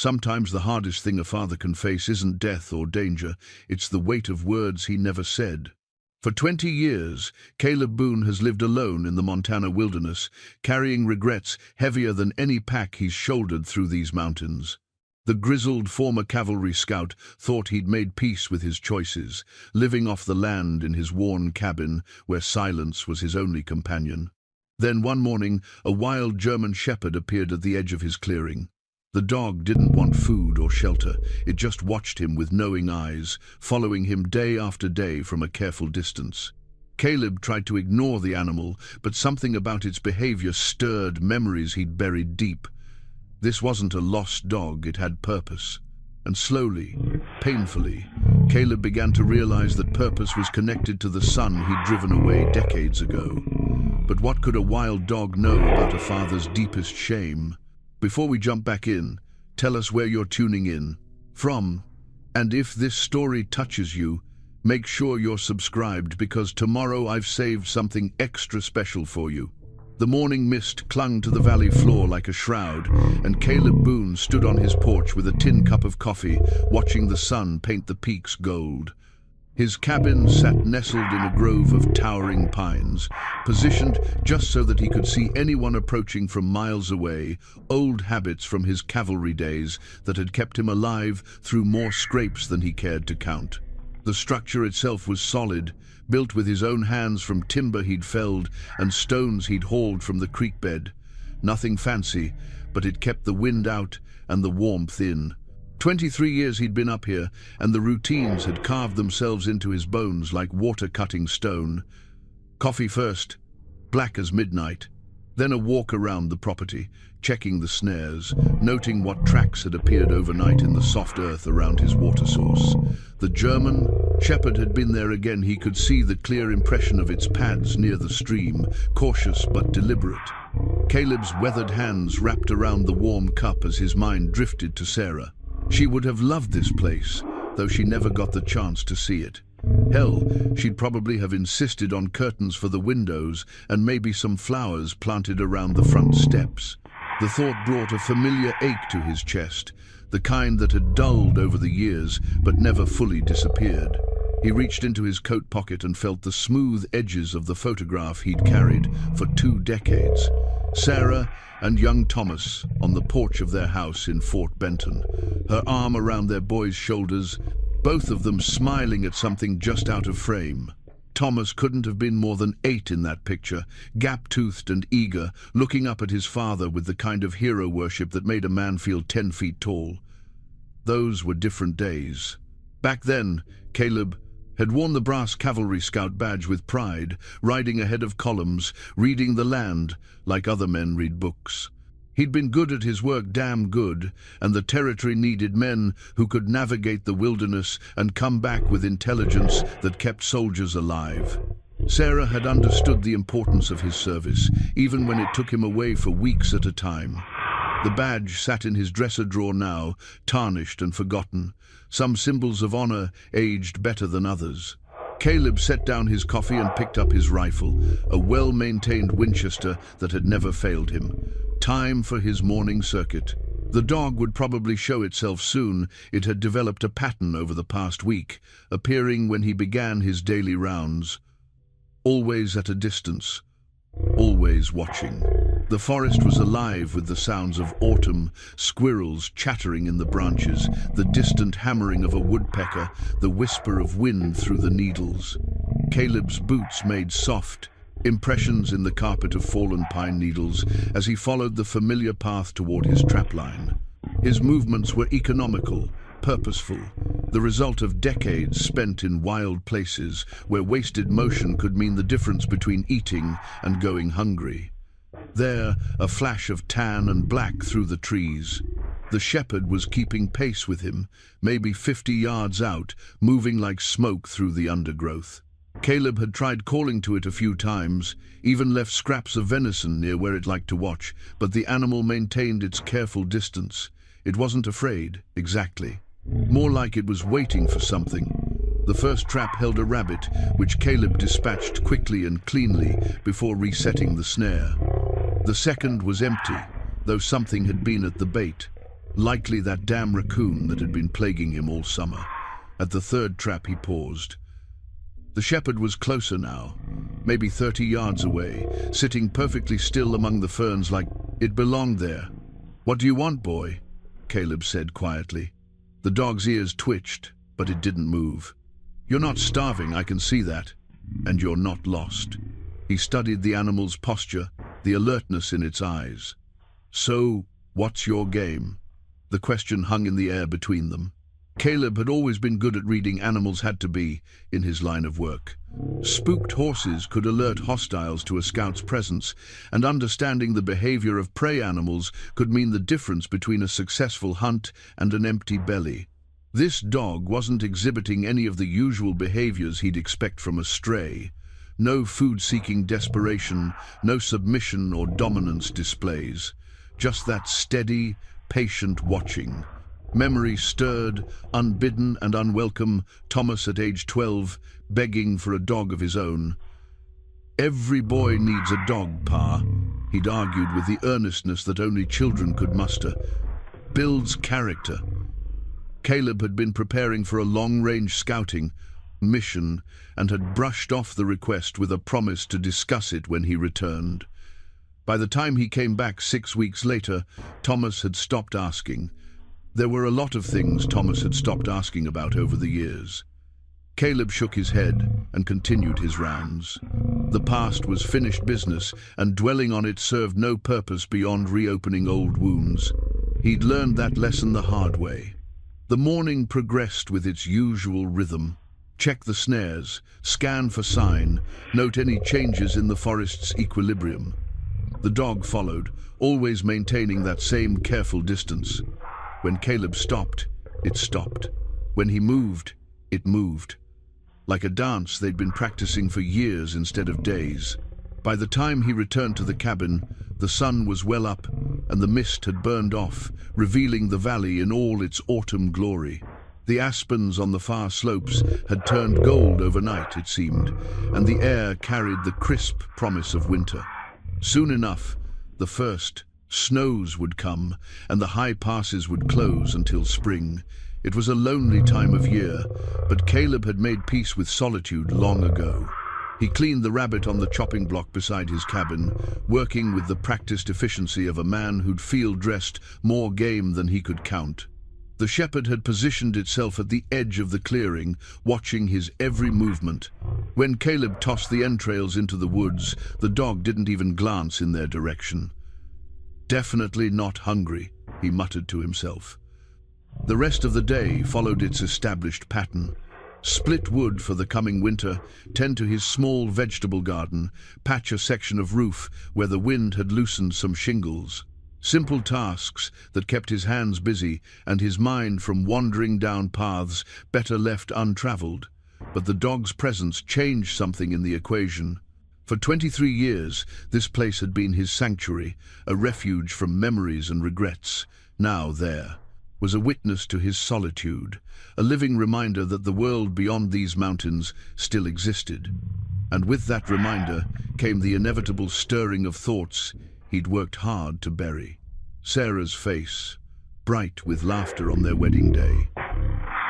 Sometimes the hardest thing a father can face isn't death or danger, it's the weight of words he never said. For 20 years, Caleb Boone has lived alone in the Montana wilderness, carrying regrets heavier than any pack he's shouldered through these mountains. The grizzled former cavalry scout thought he'd made peace with his choices, living off the land in his worn cabin where silence was his only companion. Then one morning, a wild German shepherd appeared at the edge of his clearing. The dog didn't want food or shelter, it just watched him with knowing eyes, following him day after day from a careful distance. Caleb tried to ignore the animal, but something about its behavior stirred memories he'd buried deep. This wasn't a lost dog, it had purpose. And slowly, painfully, Caleb began to realize that purpose was connected to the son he'd driven away decades ago. But what could a wild dog know about a father's deepest shame? Before we jump back in, tell us where you're tuning in from, and if this story touches you, make sure you're subscribed because tomorrow I've saved something extra special for you. The morning mist clung to the valley floor like a shroud, and Caleb Boone stood on his porch with a tin cup of coffee, watching the sun paint the peaks gold. His cabin sat nestled in a grove of towering pines, positioned just so that he could see anyone approaching from miles away, old habits from his cavalry days that had kept him alive through more scrapes than he cared to count. The structure itself was solid, built with his own hands from timber he'd felled and stones he'd hauled from the creek bed. Nothing fancy, but it kept the wind out and the warmth in. 23 years he'd been up here, and the routines had carved themselves into his bones like water-cutting stone. Coffee first, black as midnight, then a walk around the property, checking the snares, noting what tracks had appeared overnight in the soft earth around his water source. The German shepherd had been there again. He could see the clear impression of its pads near the stream, cautious but deliberate. Caleb's weathered hands wrapped around the warm cup as his mind drifted to Sarah. She would have loved this place, though she never got the chance to see it. Hell, she'd probably have insisted on curtains for the windows and maybe some flowers planted around the front steps. The thought brought a familiar ache to his chest, the kind that had dulled over the years but never fully disappeared. He reached into his coat pocket and felt the smooth edges of the photograph he'd carried for 2 decades. Sarah and young Thomas on the porch of their house in Fort Benton, her arm around their boy's shoulders, both of them smiling at something just out of frame. Thomas couldn't have been more than 8 in that picture, gap-toothed and eager, looking up at his father with the kind of hero worship that made a man feel 10 feet tall. Those were different days. Back then, Caleb had worn the brass cavalry scout badge with pride, riding ahead of columns, reading the land like other men read books. He'd been good at his work, damn good, and the territory needed men who could navigate the wilderness and come back with intelligence that kept soldiers alive. Sarah had understood the importance of his service, even when it took him away for weeks at a time. The badge sat in his dresser drawer now, tarnished and forgotten, some symbols of honor aged better than others. Caleb set down his coffee and picked up his rifle, a well-maintained Winchester that had never failed him. Time for his morning circuit. The dog would probably show itself soon. It had developed a pattern over the past week, appearing when he began his daily rounds. Always at a distance, always watching. The forest was alive with the sounds of autumn, squirrels chattering in the branches, the distant hammering of a woodpecker, the whisper of wind through the needles. Caleb's boots made soft impressions in the carpet of fallen pine needles as he followed the familiar path toward his trapline. His movements were economical, purposeful, the result of decades spent in wild places where wasted motion could mean the difference between eating and going hungry. There, a flash of tan and black through the trees. The shepherd was keeping pace with him, maybe 50 yards out, moving like smoke through the undergrowth. Caleb had tried calling to it a few times, even left scraps of venison near where it liked to watch, but the animal maintained its careful distance. It wasn't afraid, exactly. More like it was waiting for something. The first trap held a rabbit, which Caleb dispatched quickly and cleanly before resetting the snare. The second was empty, though something had been at the bait. Likely that damn raccoon that had been plaguing him all summer. At the third trap he paused. The shepherd was closer now, maybe 30 yards away, sitting perfectly still among the ferns like it belonged there. "What do you want, boy?" Caleb said quietly. The dog's ears twitched, but it didn't move. "You're not starving, I can see that. And you're not lost." He studied the animal's posture, the alertness in its eyes. "So, what's your game?" The question hung in the air between them. Caleb had always been good at reading animals had to be in his line of work. Spooked horses could alert hostiles to a scout's presence, and understanding the behavior of prey animals could mean the difference between a successful hunt and an empty belly. This dog wasn't exhibiting any of the usual behaviors he'd expect from a stray. No food-seeking desperation, no submission or dominance displays. Just that steady, patient watching. Memory stirred, unbidden and unwelcome, Thomas at age 12, begging for a dog of his own. "Every boy needs a dog, Pa," he'd argued with the earnestness that only children could muster. "Builds character." Caleb had been preparing for a long-range scouting mission and had brushed off the request with a promise to discuss it when he returned. By the time he came back 6 weeks later, Thomas had stopped asking. There were a lot of things Thomas had stopped asking about over the years. Caleb shook his head and continued his rounds. The past was finished business, and dwelling on it served no purpose beyond reopening old wounds. He'd learned that lesson the hard way. The morning progressed with its usual rhythm. Check the snares, scan for sign, note any changes in the forest's equilibrium. The dog followed, always maintaining that same careful distance. When Caleb stopped, it stopped. When he moved, it moved. Like a dance they'd been practicing for years instead of days. By the time he returned to the cabin, the sun was well up and the mist had burned off, revealing the valley in all its autumn glory. The aspens on the far slopes had turned gold overnight, it seemed, and the air carried the crisp promise of winter. Soon enough, the first snows would come, and the high passes would close until spring. It was a lonely time of year, but Caleb had made peace with solitude long ago. He cleaned the rabbit on the chopping block beside his cabin, working with the practiced efficiency of a man who'd field-dressed more game than he could count. The shepherd had positioned itself at the edge of the clearing, watching his every movement. When Caleb tossed the entrails into the woods, the dog didn't even glance in their direction. "Definitely not hungry," he muttered to himself. The rest of the day followed its established pattern. Split wood for the coming winter, tend to his small vegetable garden, patch a section of roof where the wind had loosened some shingles. Simple tasks that kept his hands busy and his mind from wandering down paths better left untraveled. But the dog's presence changed something in the equation. For 23 years, this place had been his sanctuary, a refuge from memories and regrets. Now there was a witness to his solitude, a living reminder that the world beyond these mountains still existed. And with that reminder came the inevitable stirring of thoughts he'd worked hard to bury. Sarah's face, bright with laughter on their wedding day.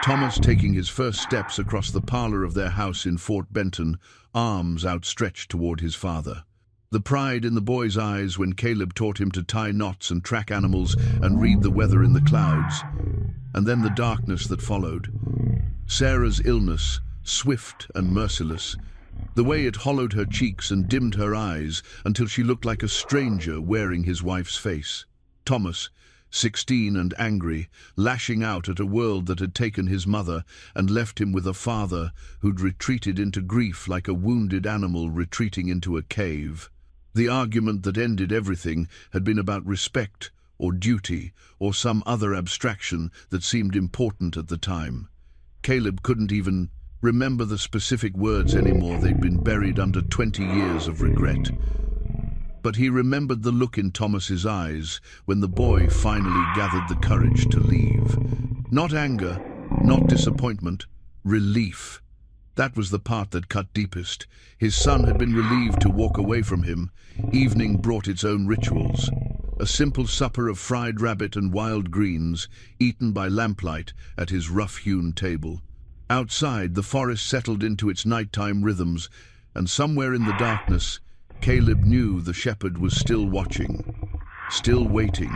Thomas taking his first steps across the parlor of their house in Fort Benton, arms outstretched toward his father. The pride in the boy's eyes when Caleb taught him to tie knots and track animals and read the weather in the clouds. And then the darkness that followed. Sarah's illness, swift and merciless. The way it hollowed her cheeks and dimmed her eyes until she looked like a stranger wearing his wife's face. Thomas, 16 and angry, lashing out at a world that had taken his mother and left him with a father who'd retreated into grief like a wounded animal retreating into a cave. The argument that ended everything had been about respect or duty or some other abstraction that seemed important at the time. Caleb couldn't even remember the specific words anymore. They'd been buried under 20 years of regret. But he remembered the look in Thomas's eyes when the boy finally gathered the courage to leave. Not anger, not disappointment, relief. That was the part that cut deepest. His son had been relieved to walk away from him. Evening brought its own rituals. a simple supper of fried rabbit and wild greens, eaten by lamplight at his rough-hewn table. Outside, the forest settled into its nighttime rhythms, and somewhere in the darkness, Caleb knew the shepherd was still watching, still waiting.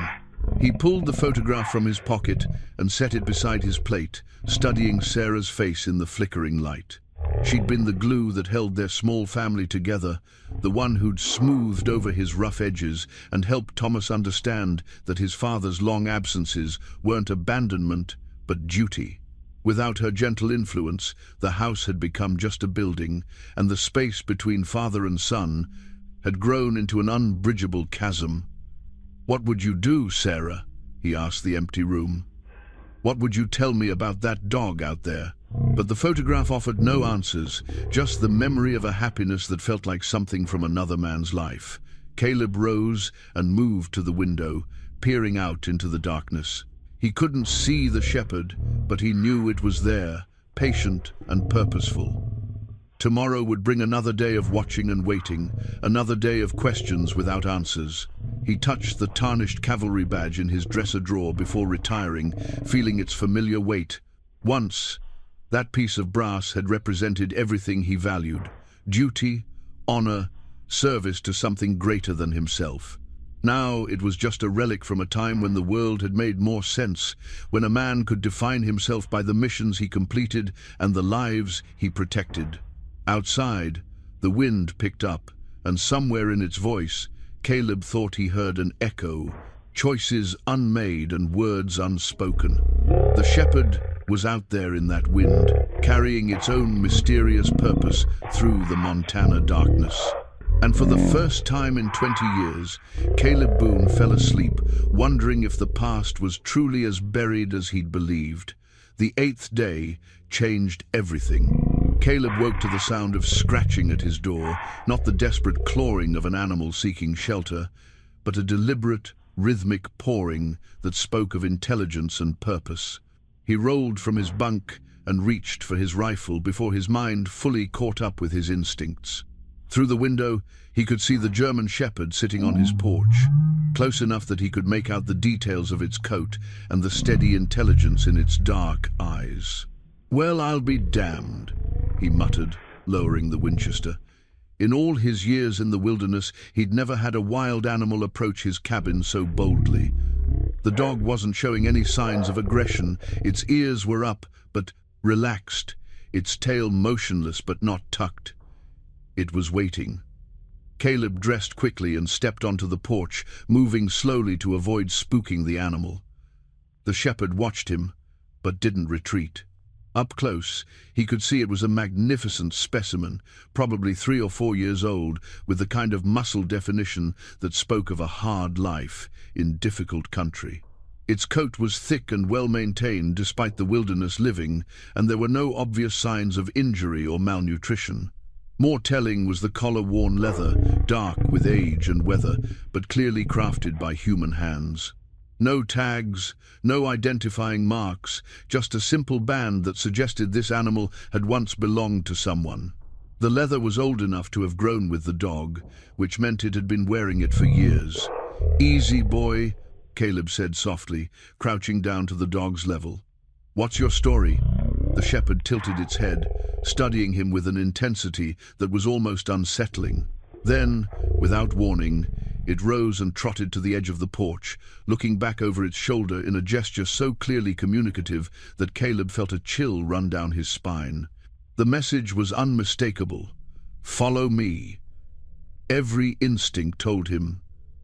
He pulled the photograph from his pocket and set it beside his plate, studying Sarah's face in the flickering light. She'd been the glue that held their small family together, the one who'd smoothed over his rough edges and helped Thomas understand that his father's long absences weren't abandonment, but duty. Without her gentle influence, the house had become just a building, and the space between father and son had grown into an unbridgeable chasm. "What would you do, Sarah?" he asked the empty room. "What would you tell me about that dog out there?" But the photograph offered no answers, just the memory of a happiness that felt like something from another man's life. Caleb rose and moved to the window, peering out into the darkness. He couldn't see the shepherd, but he knew it was there, patient and purposeful. Tomorrow would bring another day of watching and waiting, another day of questions without answers. He touched the tarnished cavalry badge in his dresser drawer before retiring, feeling its familiar weight. Once, that piece of brass had represented everything he valued: duty, honor, service to something greater than himself. Now it was just a relic from a time when the world had made more sense, when a man could define himself by the missions he completed and the lives he protected. Outside, the wind picked up, and somewhere in its voice, Caleb thought he heard an echo, choices unmade and words unspoken. The shepherd was out there in that wind, carrying its own mysterious purpose through the Montana darkness. And for the first time in 20 years, Caleb Boone fell asleep, wondering if the past was truly as buried as he'd believed. The 8th day changed everything. Caleb woke to the sound of scratching at his door, not the desperate clawing of an animal seeking shelter, but a deliberate, rhythmic pawing that spoke of intelligence and purpose. He rolled from his bunk and reached for his rifle before his mind fully caught up with his instincts. Through the window, he could see the German shepherd sitting on his porch, close enough that he could make out the details of its coat and the steady intelligence in its dark eyes. "Well, I'll be damned," he muttered, lowering the Winchester. In all his years in the wilderness, he'd never had a wild animal approach his cabin so boldly. The dog wasn't showing any signs of aggression. Its ears were up, but relaxed, its tail motionless but not tucked. It was waiting. Caleb dressed quickly and stepped onto the porch, moving slowly to avoid spooking the animal. The shepherd watched him, but didn't retreat. Up close, he could see it was a magnificent specimen, probably 3 or 4 years old, with the kind of muscle definition that spoke of a hard life in difficult country. Its coat was thick and well-maintained despite the wilderness living, and there were no obvious signs of injury or malnutrition. More telling was the collar-worn leather, dark with age and weather, but clearly crafted by human hands. No tags, no identifying marks, just a simple band that suggested this animal had once belonged to someone. The leather was old enough to have grown with the dog, which meant it had been wearing it for years. "Easy, boy," Caleb said softly, crouching down to the dog's level. "What's your story?" The shepherd tilted its head, studying him with an intensity that was almost unsettling. Then, without warning, it rose and trotted to the edge of the porch, looking back over its shoulder in a gesture so clearly communicative that Caleb felt a chill run down his spine. The message was unmistakable. "Follow me." Every instinct told him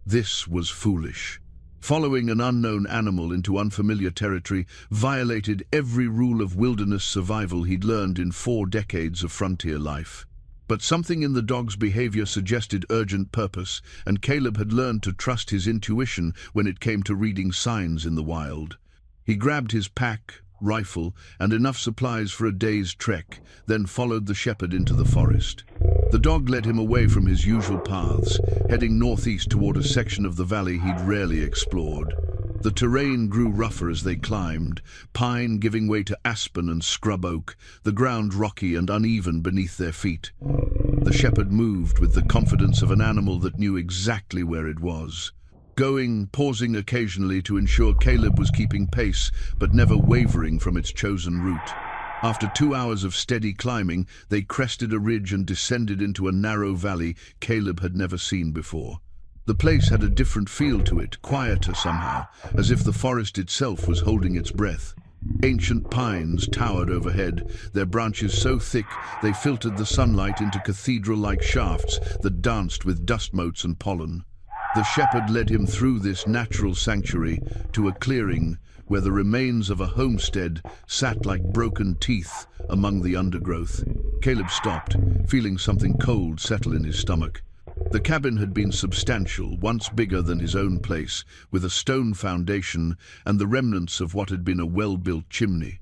this was foolish. Following an unknown animal into unfamiliar territory violated every rule of wilderness survival he'd learned in 4 decades of frontier life. But something in the dog's behavior suggested urgent purpose, and Caleb had learned to trust his intuition when it came to reading signs in the wild. He grabbed his pack, rifle, and enough supplies for a day's trek, then followed the shepherd into the forest. The dog led him away from his usual paths, heading northeast toward a section of the valley he'd rarely explored. The terrain grew rougher as they climbed, pine giving way to aspen and scrub oak, the ground rocky and uneven beneath their feet. The shepherd moved with the confidence of an animal that knew exactly where it was. going, pausing occasionally to ensure Caleb was keeping pace, but never wavering from its chosen route. After 2 hours of steady climbing, they crested a ridge and descended into a narrow valley Caleb had never seen before. The place had a different feel to it, quieter somehow, as if the forest itself was holding its breath. Ancient pines towered overhead, their branches so thick they filtered the sunlight into cathedral-like shafts that danced with dust motes and pollen. The shepherd led him through this natural sanctuary to a clearing where the remains of a homestead sat like broken teeth among the undergrowth. Caleb stopped, feeling something cold settle in his stomach. The cabin had been substantial, once bigger than his own place, with a stone foundation and the remnants of what had been a well-built chimney.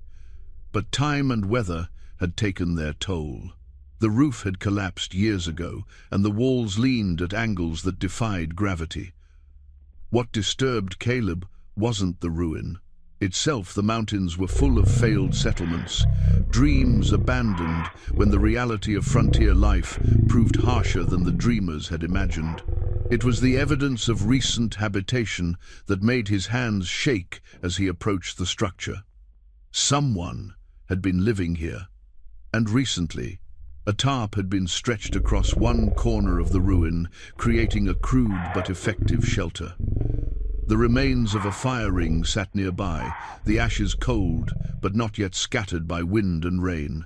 But time and weather had taken their toll. The roof had collapsed years ago, and the walls leaned at angles that defied gravity. What disturbed Caleb wasn't the ruin itself. The mountains were full of failed settlements, dreams abandoned when the reality of frontier life proved harsher than the dreamers had imagined. It was the evidence of recent habitation that made his hands shake as he approached the structure. Someone had been living here, and recently, a tarp had been stretched across one corner of the ruin, creating a crude but effective shelter. The remains of a fire ring sat nearby, the ashes cold but not yet scattered by wind and rain.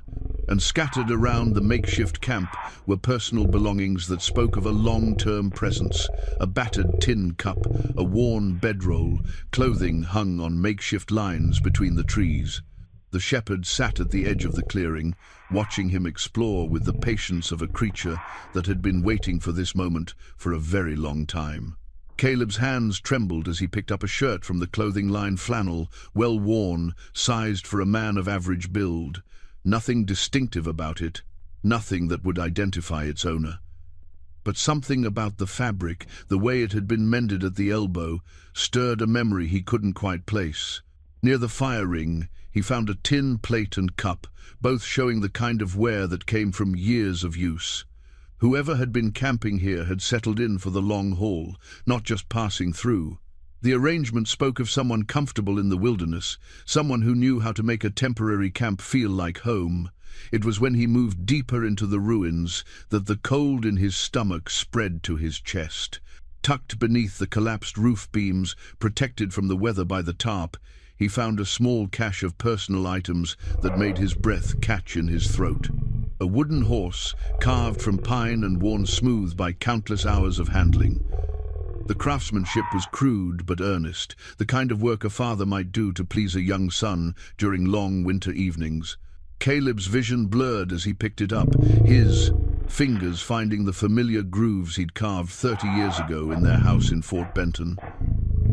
And scattered around the makeshift camp were personal belongings that spoke of a long-term presence: a battered tin cup, a worn bedroll, clothing hung on makeshift lines between the trees. The shepherd sat at the edge of the clearing, watching him explore with the patience of a creature that had been waiting for this moment for a very long time. Caleb's hands trembled as he picked up a shirt from the clothing line, flannel, well worn, sized for a man of average build. Nothing distinctive about it, nothing that would identify its owner. But something about the fabric, the way it had been mended at the elbow, stirred a memory he couldn't quite place. Near the fire ring, he found a tin plate and cup, both showing the kind of wear that came from years of use. Whoever had been camping here had settled in for the long haul, not just passing through. The arrangement spoke of someone comfortable in the wilderness, someone who knew how to make a temporary camp feel like home. It was when he moved deeper into the ruins that the cold in his stomach spread to his chest. Tucked beneath the collapsed roof beams, protected from the weather by the tarp, he found a small cache of personal items that made his breath catch in his throat. A wooden horse, carved from pine and worn smooth by countless hours of handling. The craftsmanship was crude but earnest, the kind of work a father might do to please a young son during long winter evenings. Caleb's vision blurred as he picked it up, his fingers finding the familiar grooves he'd carved 30 years ago in their house in Fort Benton.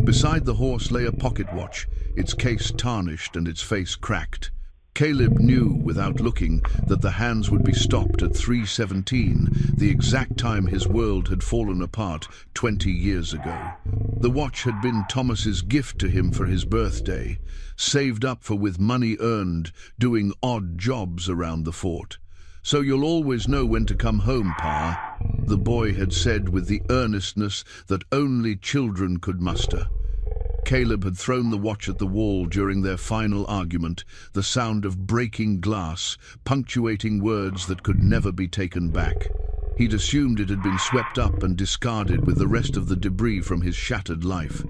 Beside the horse lay a pocket watch, its case tarnished and its face cracked. Caleb knew, without looking, that the hands would be stopped at 3:17, the exact time his world had fallen apart 20 years ago. The watch had been Thomas's gift to him for his birthday, saved up for with money earned doing odd jobs around the fort. "So you'll always know when to come home, Pa," the boy had said with the earnestness that only children could muster. Caleb had thrown the watch at the wall during their final argument, the sound of breaking glass, punctuating words that could never be taken back. He'd assumed it had been swept up and discarded with the rest of the debris from his shattered life.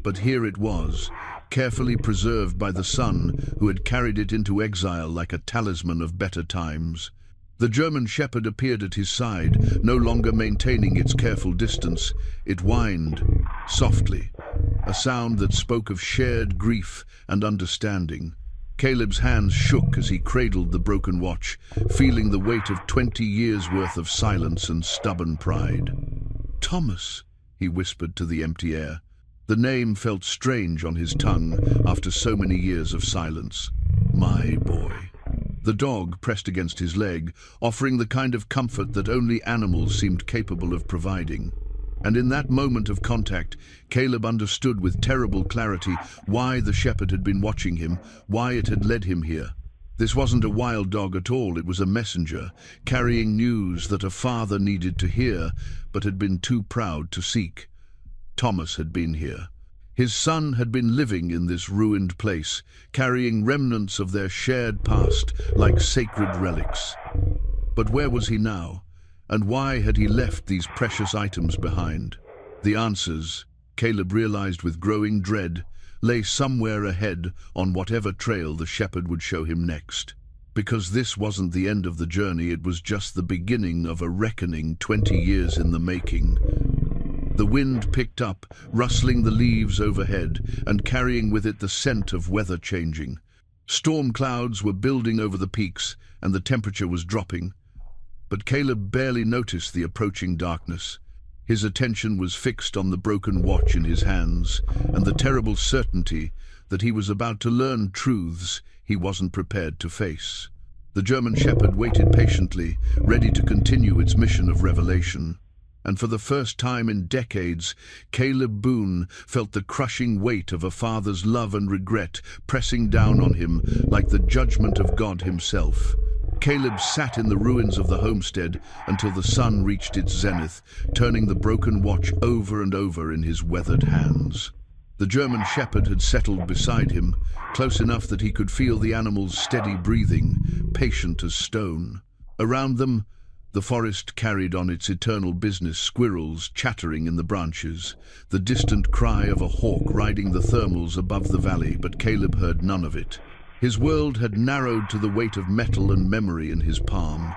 But here it was, carefully preserved by the son who had carried it into exile like a talisman of better times. The German shepherd appeared at his side, no longer maintaining its careful distance. It whined, softly, a sound that spoke of shared grief and understanding. Caleb's hands shook as he cradled the broken watch, feeling the weight of 20 years' worth of silence and stubborn pride. "Thomas," he whispered to the empty air. The name felt strange on his tongue after so many years of silence. "My boy." The dog pressed against his leg, offering the kind of comfort that only animals seemed capable of providing. And in that moment of contact, Caleb understood with terrible clarity why the shepherd had been watching him, why it had led him here. This wasn't a wild dog at all, it was a messenger, carrying news that a father needed to hear, but had been too proud to seek. Thomas had been here. His son had been living in this ruined place, carrying remnants of their shared past like sacred relics. But where was he now? And why had he left these precious items behind? The answers, Caleb realized with growing dread, lay somewhere ahead on whatever trail the shepherd would show him next. Because this wasn't the end of the journey, it was just the beginning of a reckoning 20 years in the making. The wind picked up, rustling the leaves overhead and carrying with it the scent of weather changing. Storm clouds were building over the peaks and the temperature was dropping. But Caleb barely noticed the approaching darkness. His attention was fixed on the broken watch in his hands and the terrible certainty that he was about to learn truths he wasn't prepared to face. The German shepherd waited patiently, ready to continue its mission of revelation. And for the first time in decades, Caleb Boone felt the crushing weight of a father's love and regret pressing down on him like the judgment of God himself. Caleb sat in the ruins of the homestead until the sun reached its zenith, turning the broken watch over and over in his weathered hands. The German shepherd had settled beside him, close enough that he could feel the animal's steady breathing, patient as stone. Around them, the forest carried on its eternal business, squirrels chattering in the branches, the distant cry of a hawk riding the thermals above the valley, but Caleb heard none of it. His world had narrowed to the weight of metal and memory in his palm.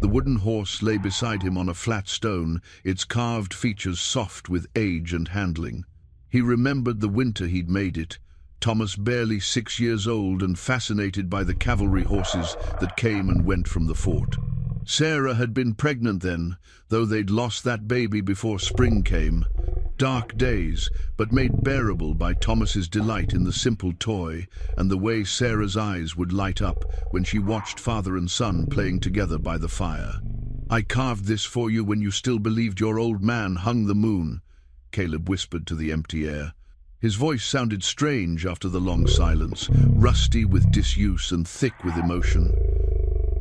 The wooden horse lay beside him on a flat stone, its carved features soft with age and handling. He remembered the winter he'd made it, Thomas barely 6 years old and fascinated by the cavalry horses that came and went from the fort. Sarah had been pregnant then, though they'd lost that baby before spring came. Dark days, but made bearable by Thomas's delight in the simple toy and the way Sarah's eyes would light up when she watched father and son playing together by the fire. "I carved this for you when you still believed your old man hung the moon," Caleb whispered to the empty air. His voice sounded strange after the long silence, rusty with disuse and thick with emotion.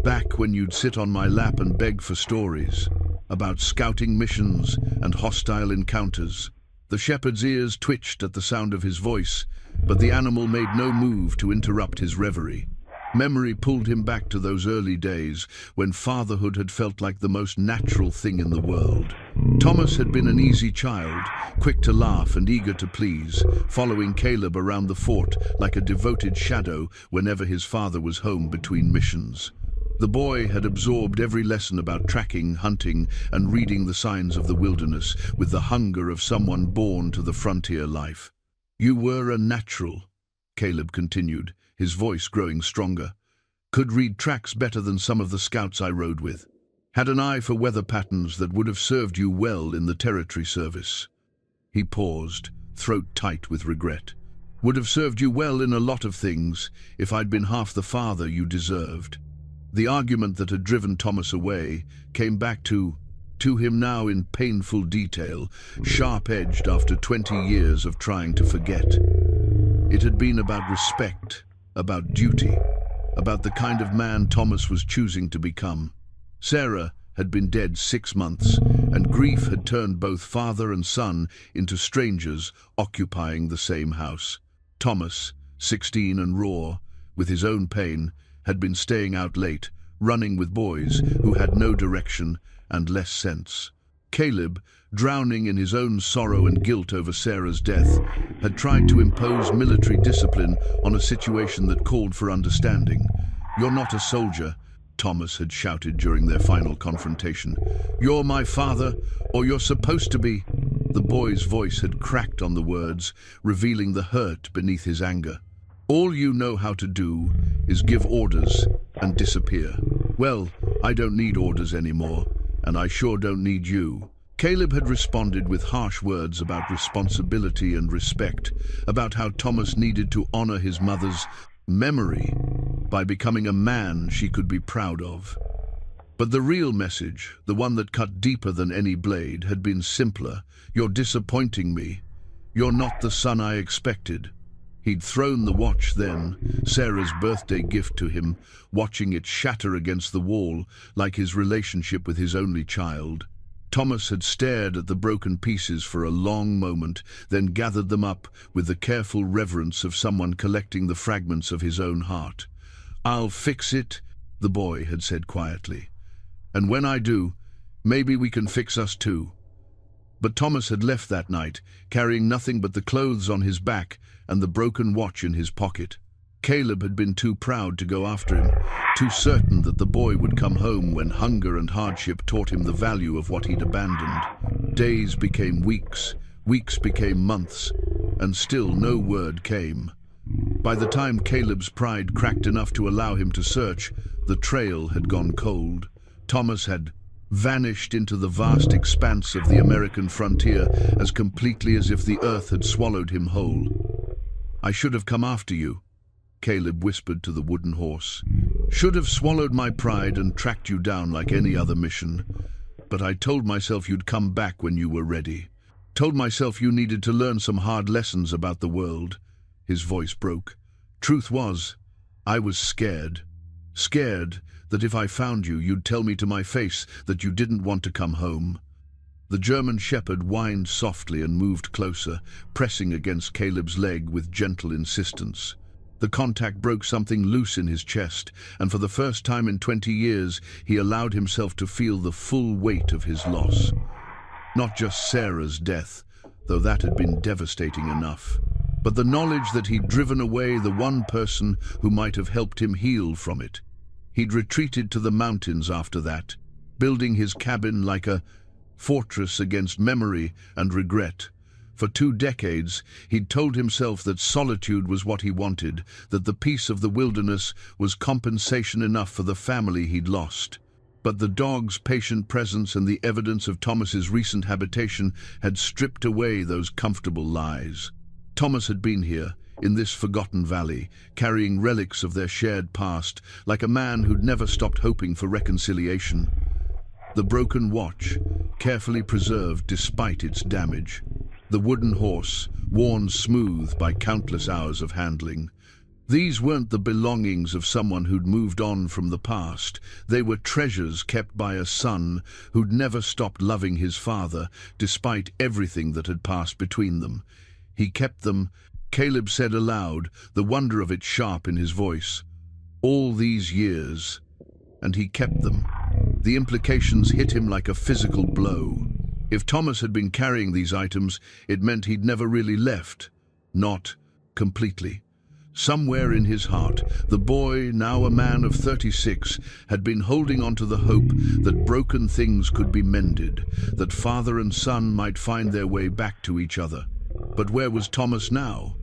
"Back when you'd sit on my lap and beg for stories about scouting missions and hostile encounters." The shepherd's ears twitched at the sound of his voice, but the animal made no move to interrupt his reverie. Memory pulled him back to those early days when fatherhood had felt like the most natural thing in the world. Thomas had been an easy child, quick to laugh and eager to please, following Caleb around the fort like a devoted shadow whenever his father was home between missions. The boy had absorbed every lesson about tracking, hunting, and reading the signs of the wilderness with the hunger of someone born to the frontier life. "You were a natural," Caleb continued, his voice growing stronger. "Could read tracks better than some of the scouts I rode with. Had an eye for weather patterns that would have served you well in the territory service." He paused, throat tight with regret. "Would have served you well in a lot of things if I'd been half the father you deserved." The argument that had driven Thomas away came back to him now in painful detail, sharp-edged after 20 years of trying to forget. It had been about respect, about duty, about the kind of man Thomas was choosing to become. Sarah had been dead 6 months, and grief had turned both father and son into strangers occupying the same house. Thomas, 16 and raw, with his own pain, had been staying out late, running with boys who had no direction and less sense. Caleb, drowning in his own sorrow and guilt over Sarah's death, had tried to impose military discipline on a situation that called for understanding. "You're not a soldier," Thomas had shouted during their final confrontation. "You're my father, or you're supposed to be." The boy's voice had cracked on the words, revealing the hurt beneath his anger. "All you know how to do is give orders and disappear." "Well, I don't need orders anymore, and I sure don't need you." Caleb had responded with harsh words about responsibility and respect, about how Thomas needed to honor his mother's memory by becoming a man she could be proud of. But the real message, the one that cut deeper than any blade, had been simpler. "You're disappointing me. You're not the son I expected." He'd thrown the watch then, Sarah's birthday gift to him, watching it shatter against the wall like his relationship with his only child. Thomas had stared at the broken pieces for a long moment, then gathered them up with the careful reverence of someone collecting the fragments of his own heart. "I'll fix it," the boy had said quietly. "And when I do, maybe we can fix us too." But Thomas had left that night, carrying nothing but the clothes on his back and the broken watch in his pocket. Caleb had been too proud to go after him, too certain that the boy would come home when hunger and hardship taught him the value of what he'd abandoned. Days became weeks, weeks became months, and still no word came. By the time Caleb's pride cracked enough to allow him to search, the trail had gone cold. Thomas had vanished into the vast expanse of the American frontier as completely as if the earth had swallowed him whole. "I should have come after you," Caleb whispered to the wooden horse. "Should have swallowed my pride and tracked you down like any other mission. But I told myself you'd come back when you were ready. Told myself you needed to learn some hard lessons about the world." His voice broke. "Truth was, I was scared. Scared that if I found you, you'd tell me to my face that you didn't want to come home." The German shepherd whined softly and moved closer, pressing against Caleb's leg with gentle insistence. The contact broke something loose in his chest, and for the first time in 20 years, he allowed himself to feel the full weight of his loss. Not just Sarah's death, though that had been devastating enough, but the knowledge that he'd driven away the one person who might have helped him heal from it. He'd retreated to the mountains after that, building his cabin like a fortress against memory and regret. For 2 decades, he'd told himself that solitude was what he wanted, that the peace of the wilderness was compensation enough for the family he'd lost. But the dog's patient presence and the evidence of Thomas's recent habitation had stripped away those comfortable lies. Thomas had been here, in this forgotten valley, carrying relics of their shared past, like a man who'd never stopped hoping for reconciliation. The broken watch, carefully preserved despite its damage. The wooden horse, worn smooth by countless hours of handling. These weren't the belongings of someone who'd moved on from the past. They were treasures kept by a son who'd never stopped loving his father, despite everything that had passed between them. He kept them, Caleb said aloud, the wonder of it sharp in his voice. All these years, and he kept them. The implications hit him like a physical blow. If Thomas had been carrying these items, it meant he'd never really left. Not completely. Somewhere in his heart, the boy, now a man of 36, had been holding on to the hope that broken things could be mended, that father and son might find their way back to each other. But where was Thomas now?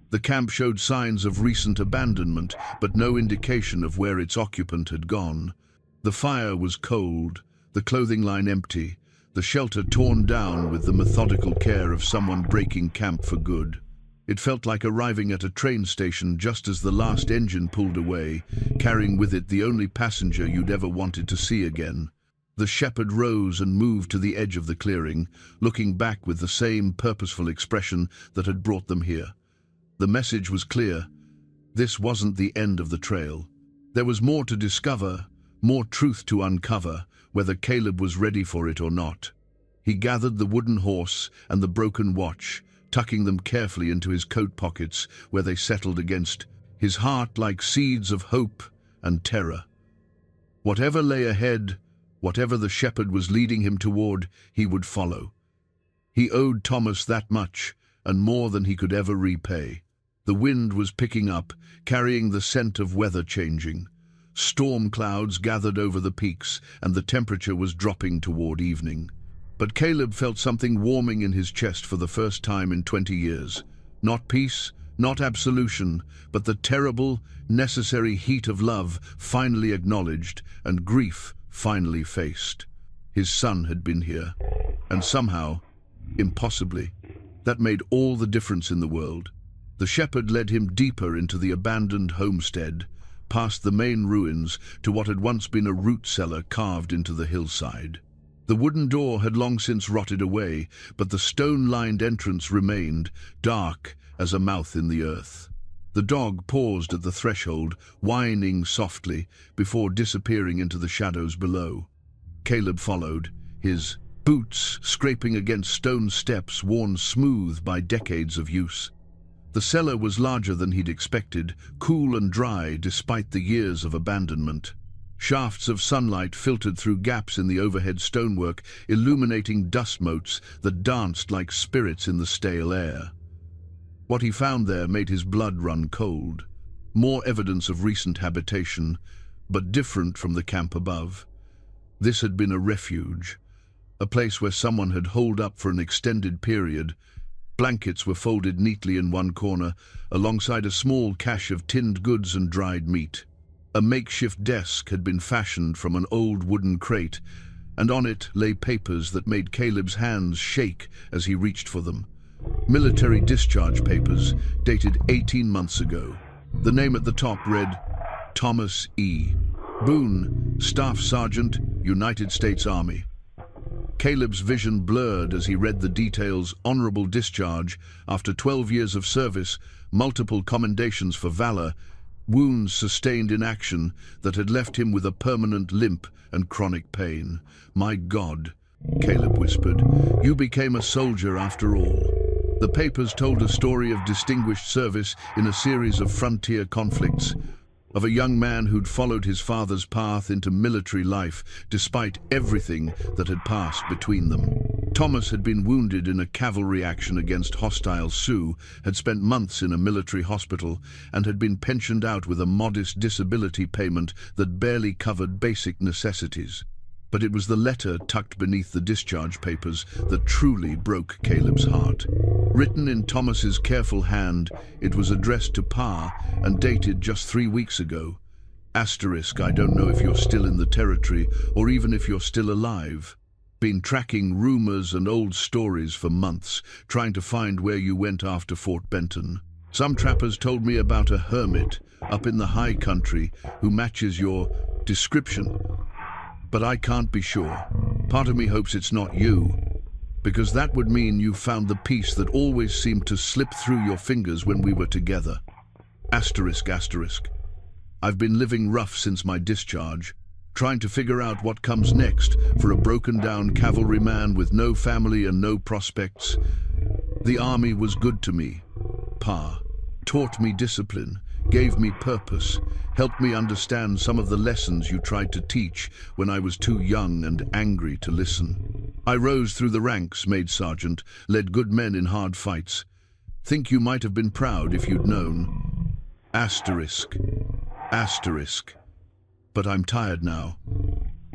The camp showed signs of recent abandonment, but no indication of where its occupant had gone. The fire was cold, the clothing line empty, the shelter torn down with the methodical care of someone breaking camp for good. It felt like arriving at a train station just as the last engine pulled away, carrying with it the only passenger you'd ever wanted to see again. The shepherd rose and moved to the edge of the clearing, looking back with the same purposeful expression that had brought them here. The message was clear. This wasn't the end of the trail. There was more to discover, more truth to uncover, whether Caleb was ready for it or not. He gathered the wooden horse and the broken watch, tucking them carefully into his coat pockets where they settled against his heart like seeds of hope and terror. Whatever lay ahead, whatever the shepherd was leading him toward, he would follow. He owed Thomas that much, and more than he could ever repay. The wind was picking up, carrying the scent of weather changing. Storm clouds gathered over the peaks, and the temperature was dropping toward evening. But Caleb felt something warming in his chest for the first time in 20 years. Not peace, not absolution, but the terrible, necessary heat of love finally acknowledged and grief finally faced. His son had been here, and somehow, impossibly, that made all the difference in the world. The shepherd led him deeper into the abandoned homestead, past the main ruins to what had once been a root cellar carved into the hillside. The wooden door had long since rotted away, but the stone-lined entrance remained, dark as a mouth in the earth. The dog paused at the threshold, whining softly, before disappearing into the shadows below. Caleb followed, his boots scraping against stone steps worn smooth by decades of use. The cellar was larger than he'd expected, cool and dry despite the years of abandonment. Shafts of sunlight filtered through gaps in the overhead stonework, illuminating dust motes that danced like spirits in the stale air. What he found there made his blood run cold. More evidence of recent habitation, but different from the camp above. This had been a refuge, a place where someone had holed up for an extended period. Blankets were folded neatly in one corner, alongside a small cache of tinned goods and dried meat. A makeshift desk had been fashioned from an old wooden crate, and on it lay papers that made Caleb's hands shake as he reached for them. Military discharge papers, dated 18 months ago. The name at the top read, Thomas E. Boone, Staff Sergeant, United States Army. Caleb's vision blurred as he read the details: honorable discharge after 12 years of service, multiple commendations for valor, wounds sustained in action that had left him with a permanent limp and chronic pain. My God, Caleb whispered, you became a soldier after all. The papers told a story of distinguished service in a series of frontier conflicts, of a young man who'd followed his father's path into military life despite everything that had passed between them. Thomas had been wounded in a cavalry action against hostile Sioux, had spent months in a military hospital, and had been pensioned out with a modest disability payment that barely covered basic necessities. But it was the letter tucked beneath the discharge papers that truly broke Caleb's heart. Written in Thomas's careful hand, it was addressed to Pa and dated just 3 weeks ago. Asterisk, I don't know if you're still in the territory or even if you're still alive. Been tracking rumors and old stories for months, trying to find where you went after Fort Benton. Some trappers told me about a hermit up in the high country who matches your description. But I can't be sure. Part of me hopes it's not you, because that would mean you found the peace that always seemed to slip through your fingers when we were together. Asterisk, asterisk. I've been living rough since my discharge, trying to figure out what comes next for a broken-down cavalryman with no family and no prospects. The army was good to me. Pa taught me discipline, gave me purpose, helped me understand some of the lessons you tried to teach when I was too young and angry to listen. I rose through the ranks, made sergeant, led good men in hard fights. Think you might have been proud if you'd known. Asterisk, asterisk. But I'm tired now.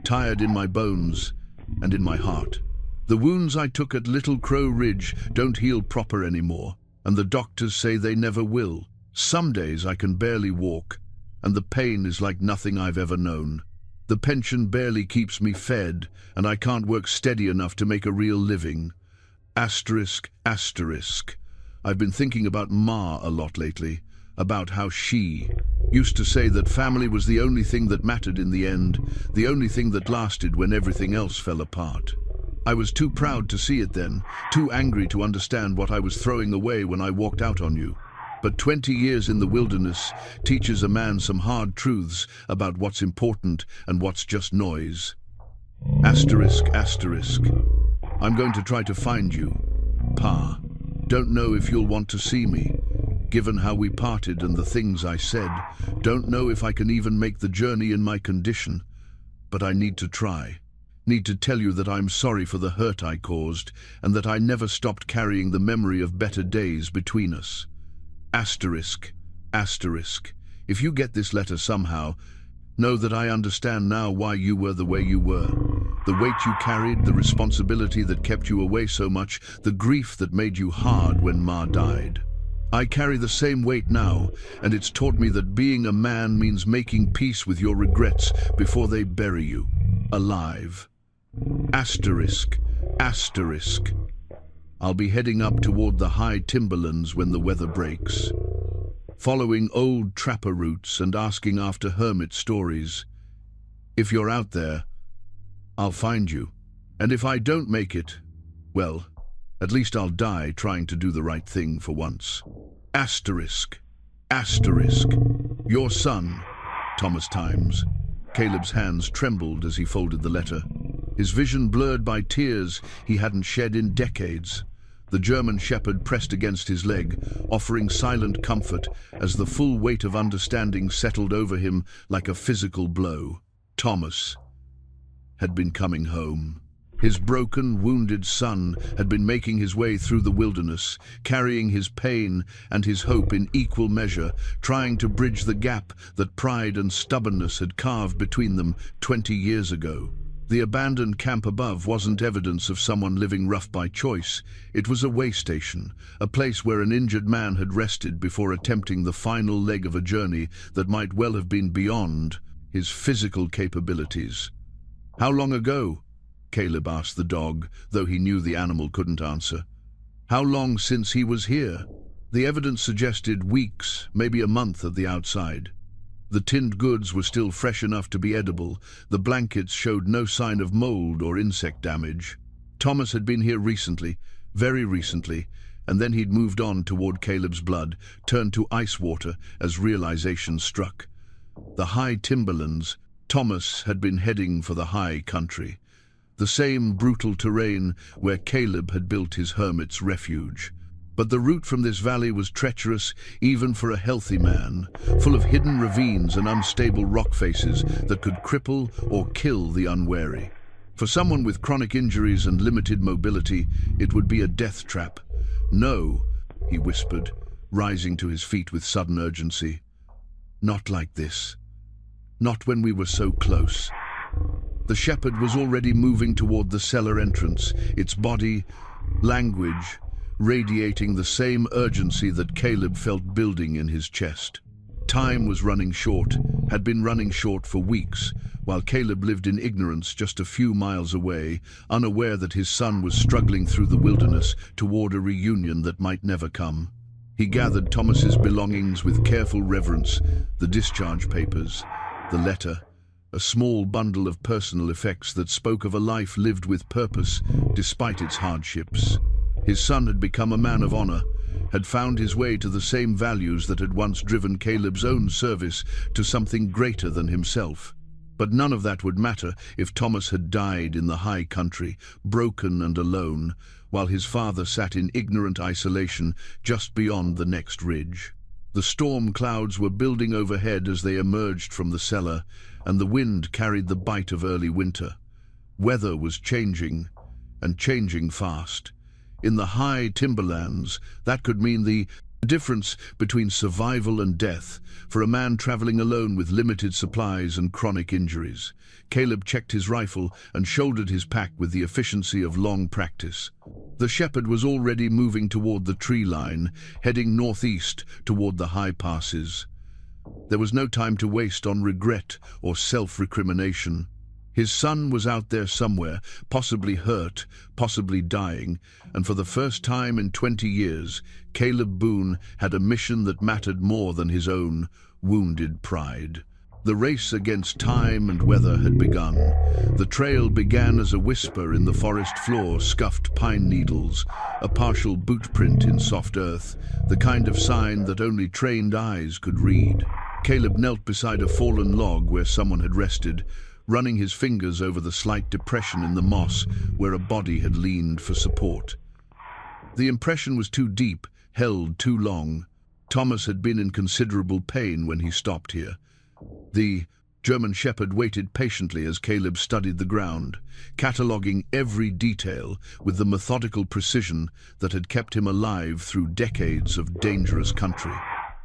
Tired in my bones and in my heart. The wounds I took at Little Crow Ridge don't heal proper anymore, and the doctors say they never will. Some days I can barely walk, and the pain is like nothing I've ever known. The pension barely keeps me fed, and I can't work steady enough to make a real living. Asterisk, asterisk. I've been thinking about Ma a lot lately, about how she used to say that family was the only thing that mattered in the end, the only thing that lasted when everything else fell apart. I was too proud to see it then, too angry to understand what I was throwing away when I walked out on you. But 20 years in the wilderness teaches a man some hard truths about what's important and what's just noise. Asterisk, asterisk. I'm going to try to find you. Pa, don't know if you'll want to see me. Given how we parted and the things I said, don't know if I can even make the journey in my condition. But I need to try. Need to tell you that I'm sorry for the hurt I caused, and that I never stopped carrying the memory of better days between us. Asterisk, asterisk. If you get this letter somehow, know that I understand now why you were the way you were. The weight you carried, the responsibility that kept you away so much, the grief that made you hard when Ma died. I carry the same weight now, and it's taught me that being a man means making peace with your regrets before they bury you, alive. Asterisk, asterisk. I'll be heading up toward the high timberlands when the weather breaks, following old trapper routes and asking after hermit stories. If you're out there, I'll find you. And if I don't make it, well, at least I'll die trying to do the right thing for once. Asterisk, asterisk. Your son, Thomas Times. Caleb's hands trembled as he folded the letter. his vision blurred by tears he hadn't shed in decades. The German shepherd pressed against his leg, offering silent comfort as the full weight of understanding settled over him like a physical blow. Thomas had been coming home. His broken, wounded son had been making his way through the wilderness, carrying his pain and his hope in equal measure, trying to bridge the gap that pride and stubbornness had carved between them 20 years ago. The abandoned camp above wasn't evidence of someone living rough by choice. It was a way station, a place where an injured man had rested before attempting the final leg of a journey that might well have been beyond his physical capabilities. "How long ago?" Caleb asked the dog, though he knew the animal couldn't answer. "How long since he was here?" The evidence suggested weeks, maybe a month at the outside. The tinned goods were still fresh enough to be edible. The blankets showed no sign of mold or insect damage. Thomas had been here recently, very recently, and then he'd moved on toward Caleb's blood, turned to ice water as realization struck. The high timberlands. Thomas had been heading for the high country, the same brutal terrain where Caleb had built his hermit's refuge. But the route from this valley was treacherous even for a healthy man, full of hidden ravines and unstable rock faces that could cripple or kill the unwary. For someone with chronic injuries and limited mobility, it would be a death trap. "No," he whispered, rising to his feet with sudden urgency. "Not like this. Not when we were so close." The shepherd was already moving toward the cellar entrance, its body, language, radiating the same urgency that Caleb felt building in his chest. Time was running short, had been running short for weeks, while Caleb lived in ignorance just a few miles away, unaware that his son was struggling through the wilderness toward a reunion that might never come. He gathered Thomas's belongings with careful reverence, the discharge papers, the letter, a small bundle of personal effects that spoke of a life lived with purpose despite its hardships. His son had become a man of honor, had found his way to the same values that had once driven Caleb's own service to something greater than himself. But none of that would matter if Thomas had died in the high country, broken and alone, while his father sat in ignorant isolation just beyond the next ridge. The storm clouds were building overhead as they emerged from the cellar, and the wind carried the bite of early winter. Weather was changing, and changing fast. In the high timberlands, that could mean the difference between survival and death for a man traveling alone with limited supplies and chronic injuries. Caleb checked his rifle and shouldered his pack with the efficiency of long practice. The shepherd was already moving toward the tree line, heading northeast toward the high passes. There was no time to waste on regret or self-recrimination. His son was out there somewhere, possibly hurt, possibly dying, and for the first time in 20 years, Caleb Boone had a mission that mattered more than his own wounded pride. The race against time and weather had begun. The trail began as a whisper in the forest floor, scuffed pine needles, a partial boot print in soft earth, the kind of sign that only trained eyes could read. Caleb knelt beside a fallen log where someone had rested, running his fingers over the slight depression in the moss where a body had leaned for support. The impression was too deep, held too long. Thomas had been in considerable pain when he stopped here. The German shepherd waited patiently as Caleb studied the ground, cataloguing every detail with the methodical precision that had kept him alive through decades of dangerous country.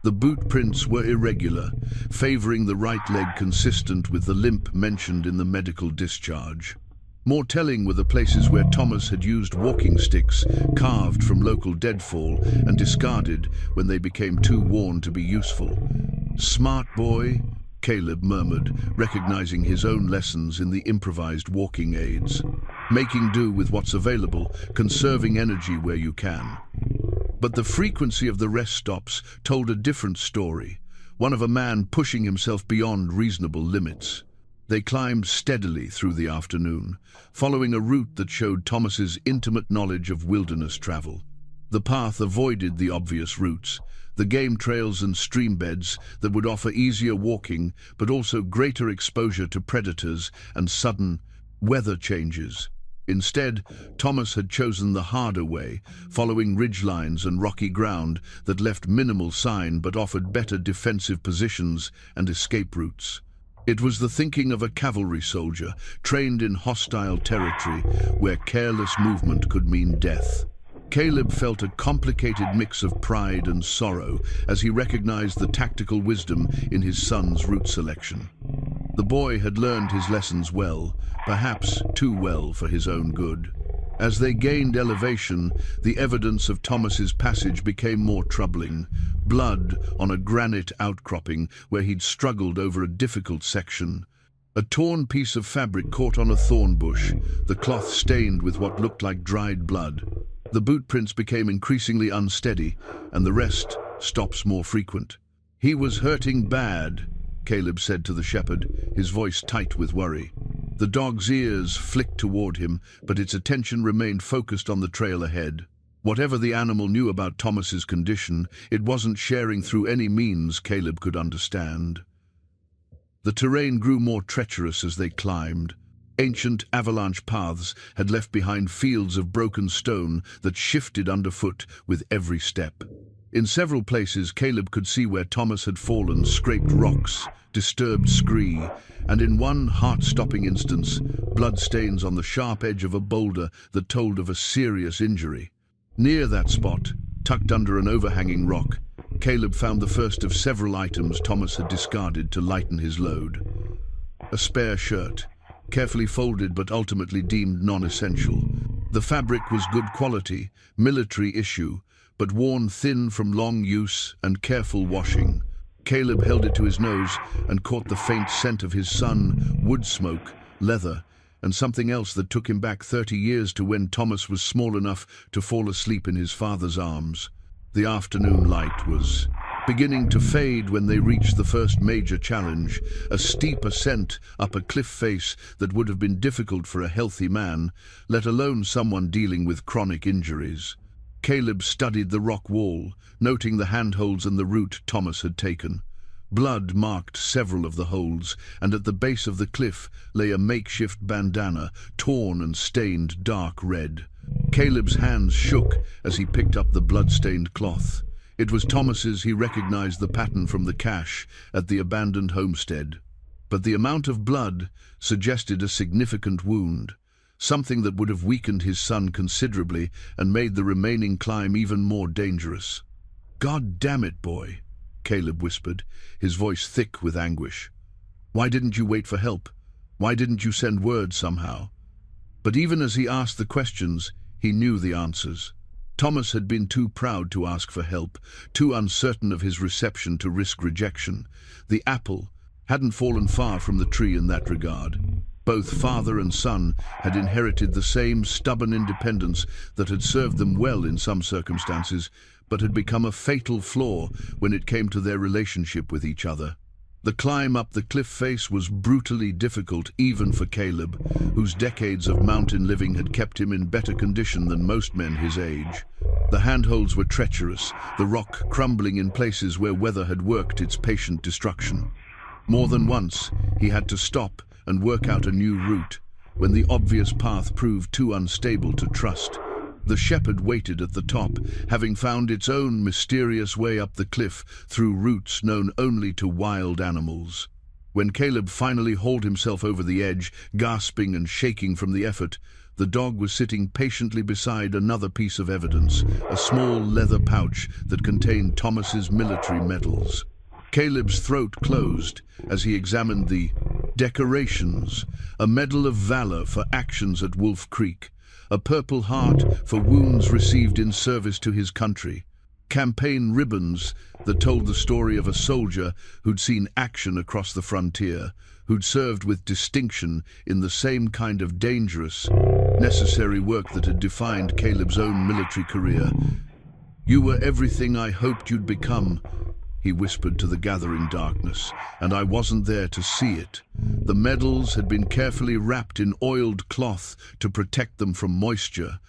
The boot prints were irregular, favoring the right leg consistent with the limp mentioned in the medical discharge. More telling were the places where Thomas had used walking sticks, carved from local deadfall and discarded when they became too worn to be useful. "Smart boy," Caleb murmured, recognizing his own lessons in the improvised walking aids. Making do with what's available, conserving energy where you can. But the frequency of the rest stops told a different story, one of a man pushing himself beyond reasonable limits. They climbed steadily through the afternoon, following a route that showed Thomas's intimate knowledge of wilderness travel. The path avoided the obvious routes, the game trails and stream beds that would offer easier walking but also greater exposure to predators and sudden, weather changes. Instead, Thomas had chosen the harder way, following ridgelines and rocky ground that left minimal sign but offered better defensive positions and escape routes. It was the thinking of a cavalry soldier, trained in hostile territory, where careless movement could mean death. Caleb felt a complicated mix of pride and sorrow as he recognized the tactical wisdom in his son's route selection. The boy had learned his lessons well, perhaps too well for his own good. As they gained elevation, the evidence of Thomas's passage became more troubling. Blood on a granite outcropping where he'd struggled over a difficult section. A torn piece of fabric caught on a thorn bush, the cloth stained with what looked like dried blood. The boot prints became increasingly unsteady, and the rest stops more frequent. "He was hurting bad," Caleb said to the shepherd, his voice tight with worry. The dog's ears flicked toward him, but its attention remained focused on the trail ahead. Whatever the animal knew about Thomas's condition, it wasn't sharing through any means Caleb could understand. The terrain grew more treacherous as they climbed. Ancient avalanche paths had left behind fields of broken stone that shifted underfoot with every step. In several places, Caleb could see where Thomas had fallen, scraped rocks, disturbed scree, and in one heart-stopping instance, bloodstains on the sharp edge of a boulder that told of a serious injury. Near that spot, tucked under an overhanging rock, Caleb found the first of several items Thomas had discarded to lighten his load. A spare shirt, carefully folded but ultimately deemed non-essential. The fabric was good quality, military issue, but worn thin from long use and careful washing. Caleb held it to his nose and caught the faint scent of his son, wood smoke, leather, and something else that took him back 30 years to when Thomas was small enough to fall asleep in his father's arms. The afternoon light was beginning to fade when they reached the first major challenge, a steep ascent up a cliff face that would have been difficult for a healthy man, let alone someone dealing with chronic injuries. Caleb studied the rock wall, noting the handholds and the route Thomas had taken. Blood marked several of the holds, and at the base of the cliff lay a makeshift bandana, torn and stained dark red. Caleb's hands shook as he picked up the blood-stained cloth. It was Thomas's. He recognized the pattern from the cache at the abandoned homestead. But the amount of blood suggested a significant wound, something that would have weakened his son considerably and made the remaining climb even more dangerous. "God damn it, boy," Caleb whispered, his voice thick with anguish. "Why didn't you wait for help? Why didn't you send word somehow?" But even as he asked the questions, he knew the answers. Thomas had been too proud to ask for help, too uncertain of his reception to risk rejection. The apple hadn't fallen far from the tree in that regard. Both father and son had inherited the same stubborn independence that had served them well in some circumstances, but had become a fatal flaw when it came to their relationship with each other. The climb up the cliff face was brutally difficult even for Caleb, whose decades of mountain living had kept him in better condition than most men his age. The handholds were treacherous, the rock crumbling in places where weather had worked its patient destruction. More than once, he had to stop and work out a new route, when the obvious path proved too unstable to trust. The shepherd waited at the top, having found its own mysterious way up the cliff through routes known only to wild animals. When Caleb finally hauled himself over the edge, gasping and shaking from the effort, the dog was sitting patiently beside another piece of evidence, a small leather pouch that contained Thomas's military medals. Caleb's throat closed as he examined the decorations, a Medal of Valor for actions at Wolf Creek, a Purple Heart for wounds received in service to his country, campaign ribbons that told the story of a soldier who'd seen action across the frontier, who'd served with distinction in the same kind of dangerous, necessary work that had defined Caleb's own military career. "You were everything I hoped you'd become," he whispered to the gathering darkness, "and I wasn't there to see it." The medals had been carefully wrapped in oiled cloth to protect them from moisture,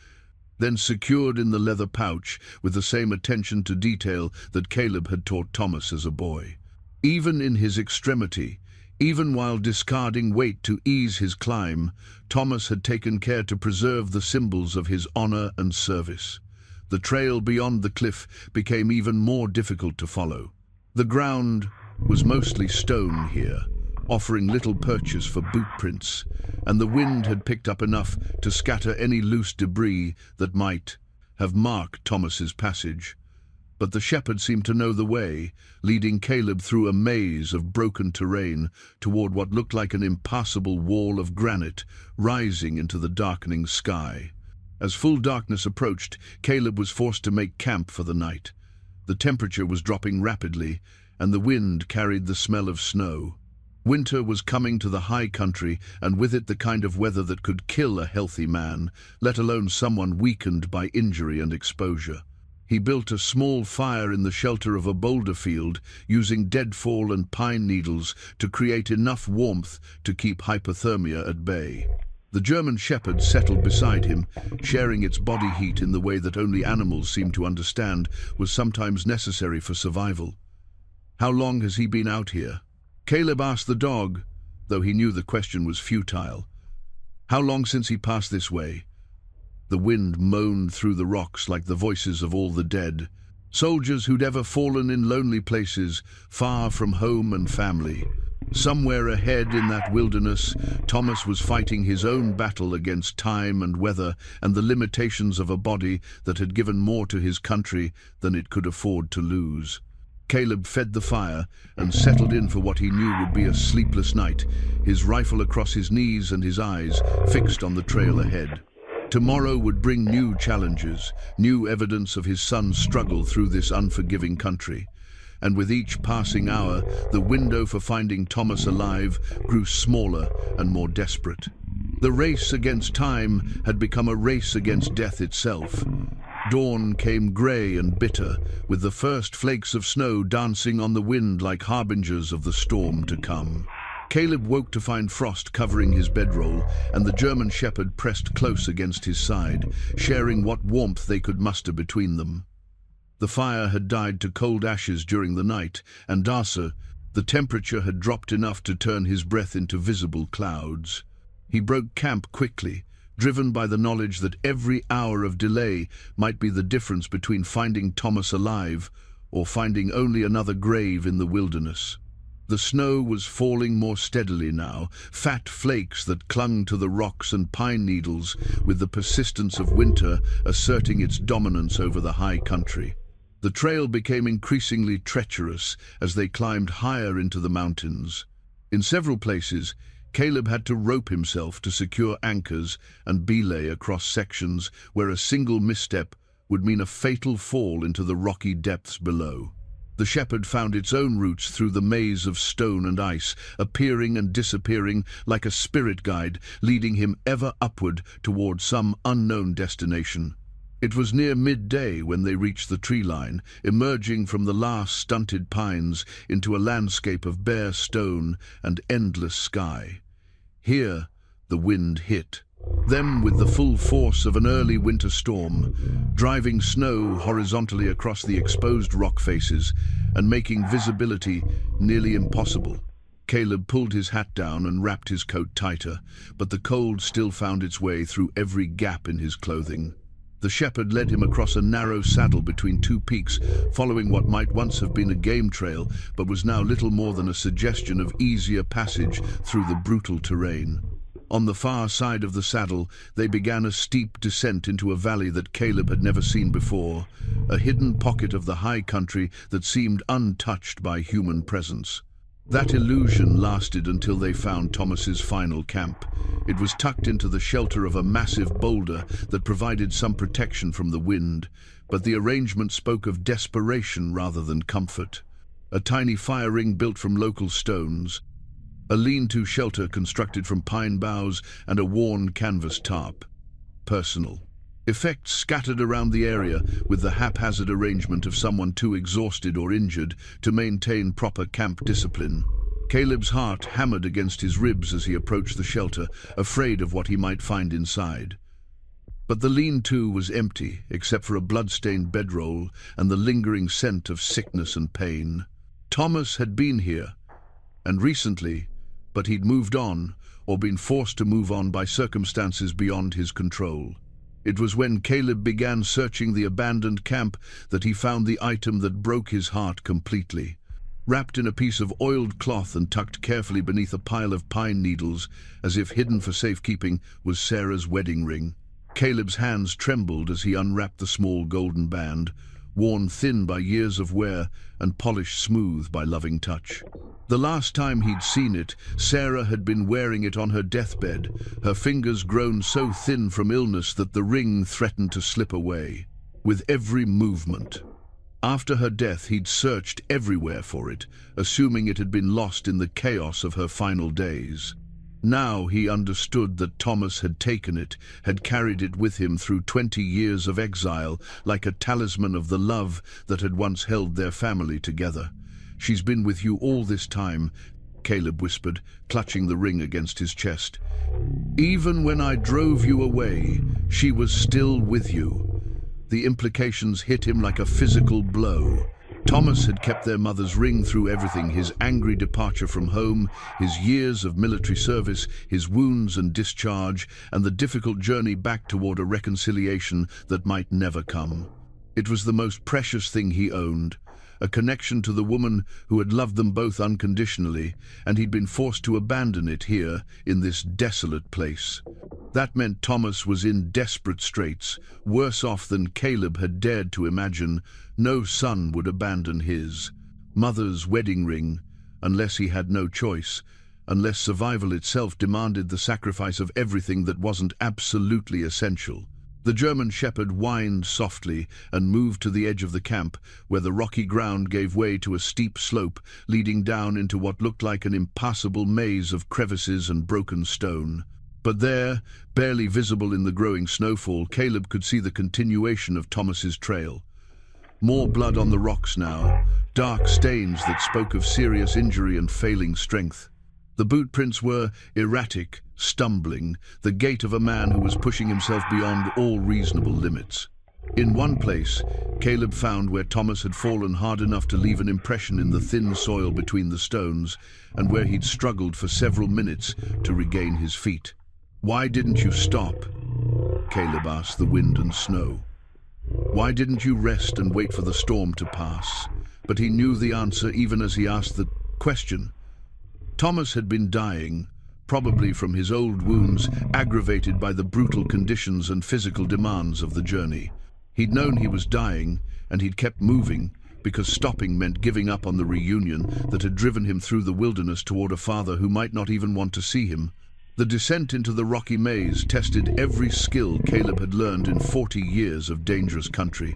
then secured in the leather pouch with the same attention to detail that Caleb had taught Thomas as a boy. Even in his extremity, Even while discarding weight to ease his climb, Thomas had taken care to preserve the symbols of his honor and service. The trail beyond the cliff became even more difficult to follow. The ground was mostly stone here, offering little purchase for boot prints, and the wind had picked up enough to scatter any loose debris that might have marked Thomas's passage. But the shepherd seemed to know the way, leading Caleb through a maze of broken terrain toward what looked like an impassable wall of granite rising into the darkening sky. As full darkness approached, Caleb was forced to make camp for the night. The temperature was dropping rapidly, and the wind carried the smell of snow. Winter was coming to the high country, and with it the kind of weather that could kill a healthy man, let alone someone weakened by injury and exposure. He built a small fire in the shelter of a boulder field, using deadfall and pine needles to create enough warmth to keep hypothermia at bay. The German shepherd settled beside him, sharing its body heat in the way that only animals seem to understand was sometimes necessary for survival. "How long has he been out here?" Caleb asked the dog, though he knew the question was futile. "How long since he passed this way?" The wind moaned through the rocks like the voices of all the dead, soldiers who'd ever fallen in lonely places, far from home and family. Somewhere ahead in that wilderness, Thomas was fighting his own battle against time and weather and the limitations of a body that had given more to his country than it could afford to lose. Caleb fed the fire and settled in for what he knew would be a sleepless night, his rifle across his knees and his eyes fixed on the trail ahead. Tomorrow would bring new challenges, new evidence of his son's struggle through this unforgiving country. And with each passing hour, the window for finding Thomas alive grew smaller and more desperate. The race against time had become a race against death itself. Dawn came grey and bitter, with the first flakes of snow dancing on the wind like harbingers of the storm to come. Caleb woke to find frost covering his bedroll, and the German shepherd pressed close against his side, sharing what warmth they could muster between them. The fire had died to cold ashes during the night, and darker, the temperature had dropped enough to turn his breath into visible clouds. He broke camp quickly, driven by the knowledge that every hour of delay might be the difference between finding Thomas alive or finding only another grave in the wilderness. The snow was falling more steadily now, fat flakes that clung to the rocks and pine needles, with the persistence of winter asserting its dominance over the high country. The trail became increasingly treacherous as they climbed higher into the mountains. In several places, Caleb had to rope himself to secure anchors and belay across sections where a single misstep would mean a fatal fall into the rocky depths below. The shepherd found its own routes through the maze of stone and ice, appearing and disappearing like a spirit guide, leading him ever upward toward some unknown destination. It was near midday when they reached the tree line, emerging from the last stunted pines into a landscape of bare stone and endless sky. Here, the wind hit them with the full force of an early winter storm, driving snow horizontally across the exposed rock faces and making visibility nearly impossible. Caleb pulled his hat down and wrapped his coat tighter, but the cold still found its way through every gap in his clothing. The shepherd led him across a narrow saddle between two peaks, following what might once have been a game trail, but was now little more than a suggestion of easier passage through the brutal terrain. On the far side of the saddle, they began a steep descent into a valley that Caleb had never seen before, a hidden pocket of the high country that seemed untouched by human presence. That illusion lasted until they found Thomas's final camp. It was tucked into the shelter of a massive boulder that provided some protection from the wind, but the arrangement spoke of desperation rather than comfort. A tiny fire ring built from local stones, a lean-to shelter constructed from pine boughs, and a worn canvas tarp. Personal. Effects scattered around the area with the haphazard arrangement of someone too exhausted or injured to maintain proper camp discipline. Caleb's heart hammered against his ribs as he approached the shelter, afraid of what he might find inside. But the lean-to was empty, except for a blood-stained bedroll and the lingering scent of sickness and pain. Thomas had been here, and recently, but he'd moved on, or been forced to move on by circumstances beyond his control. It was when Caleb began searching the abandoned camp that he found the item that broke his heart completely. Wrapped in a piece of oiled cloth and tucked carefully beneath a pile of pine needles, as if hidden for safekeeping, was Sarah's wedding ring. Caleb's hands trembled as he unwrapped the small golden band, worn thin by years of wear and polished smooth by loving touch. The last time he'd seen it, Sarah had been wearing it on her deathbed, her fingers grown so thin from illness that the ring threatened to slip away. With every movement. After her death, he'd searched everywhere for it, assuming it had been lost in the chaos of her final days. Now he understood that Thomas had taken it, had carried it with him through 20 years of exile, like a talisman of the love that had once held their family together. "She's been with you all this time," Caleb whispered, clutching the ring against his chest. "Even when I drove you away, she was still with you." The implications hit him like a physical blow. Thomas had kept their mother's ring through everything: his angry departure from home, his years of military service, his wounds and discharge, and the difficult journey back toward a reconciliation that might never come. It was the most precious thing he owned, a connection to the woman who had loved them both unconditionally, and he'd been forced to abandon it here, in this desolate place. That meant Thomas was in desperate straits, worse off than Caleb had dared to imagine. No son would abandon his mother's wedding ring, unless he had no choice, unless survival itself demanded the sacrifice of everything that wasn't absolutely essential. The German shepherd whined softly and moved to the edge of the camp, where the rocky ground gave way to a steep slope, leading down into what looked like an impassable maze of crevices and broken stone. But there, barely visible in the growing snowfall, Caleb could see the continuation of Thomas's trail. More blood on the rocks now, dark stains that spoke of serious injury and failing strength. The boot prints were erratic, stumbling, the gait of a man who was pushing himself beyond all reasonable limits. In one place, Caleb found where Thomas had fallen hard enough to leave an impression in the thin soil between the stones, and where he'd struggled for several minutes to regain his feet. "Why didn't you stop?" Caleb asked the wind and snow. "Why didn't you rest and wait for the storm to pass?" But he knew the answer even as he asked the question. Thomas had been dying, probably from his old wounds, aggravated by the brutal conditions and physical demands of the journey. He'd known he was dying, and he'd kept moving, because stopping meant giving up on the reunion that had driven him through the wilderness toward a father who might not even want to see him. The descent into the rocky maze tested every skill Caleb had learned in 40 years of dangerous country.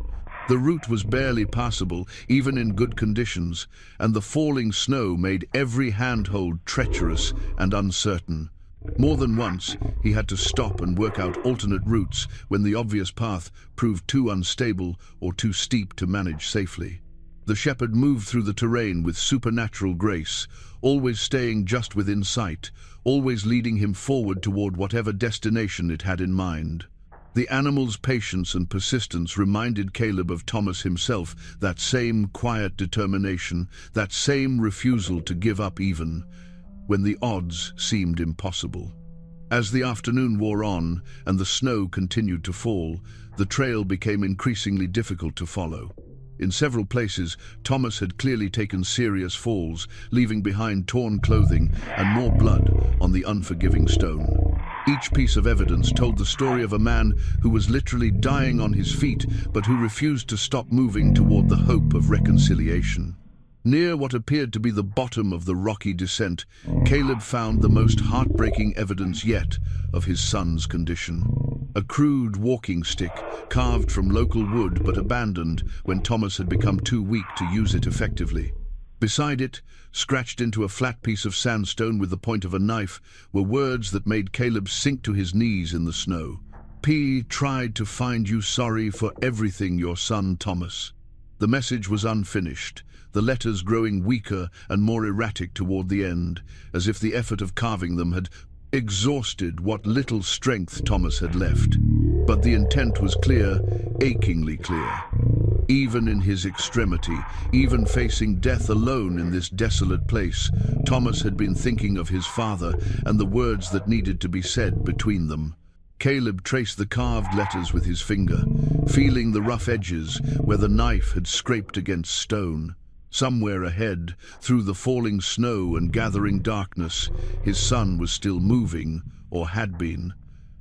The route was barely passable, even in good conditions, and the falling snow made every handhold treacherous and uncertain. More than once, he had to stop and work out alternate routes when the obvious path proved too unstable or too steep to manage safely. The shepherd moved through the terrain with supernatural grace, always staying just within sight, always leading him forward toward whatever destination it had in mind. The animal's patience and persistence reminded Caleb of Thomas himself, that same quiet determination, that same refusal to give up even when the odds seemed impossible. As the afternoon wore on and the snow continued to fall, the trail became increasingly difficult to follow. In several places, Thomas had clearly taken serious falls, leaving behind torn clothing and more blood on the unforgiving stone. Each piece of evidence told the story of a man who was literally dying on his feet, but who refused to stop moving toward the hope of reconciliation. Near what appeared to be the bottom of the rocky descent, Caleb found the most heartbreaking evidence yet of his son's condition. A crude walking stick, carved from local wood but abandoned when Thomas had become too weak to use it effectively. Beside it, scratched into a flat piece of sandstone with the point of a knife, were words that made Caleb sink to his knees in the snow. "P tried to find you sorry for everything, your son Thomas." The message was unfinished, the letters growing weaker and more erratic toward the end, as if the effort of carving them had exhausted what little strength Thomas had left. But the intent was clear, achingly clear. Even in his extremity, even facing death alone in this desolate place, Thomas had been thinking of his father and the words that needed to be said between them. Caleb traced the carved letters with his finger, feeling the rough edges where the knife had scraped against stone. Somewhere ahead, through the falling snow and gathering darkness, his son was still moving, or had been,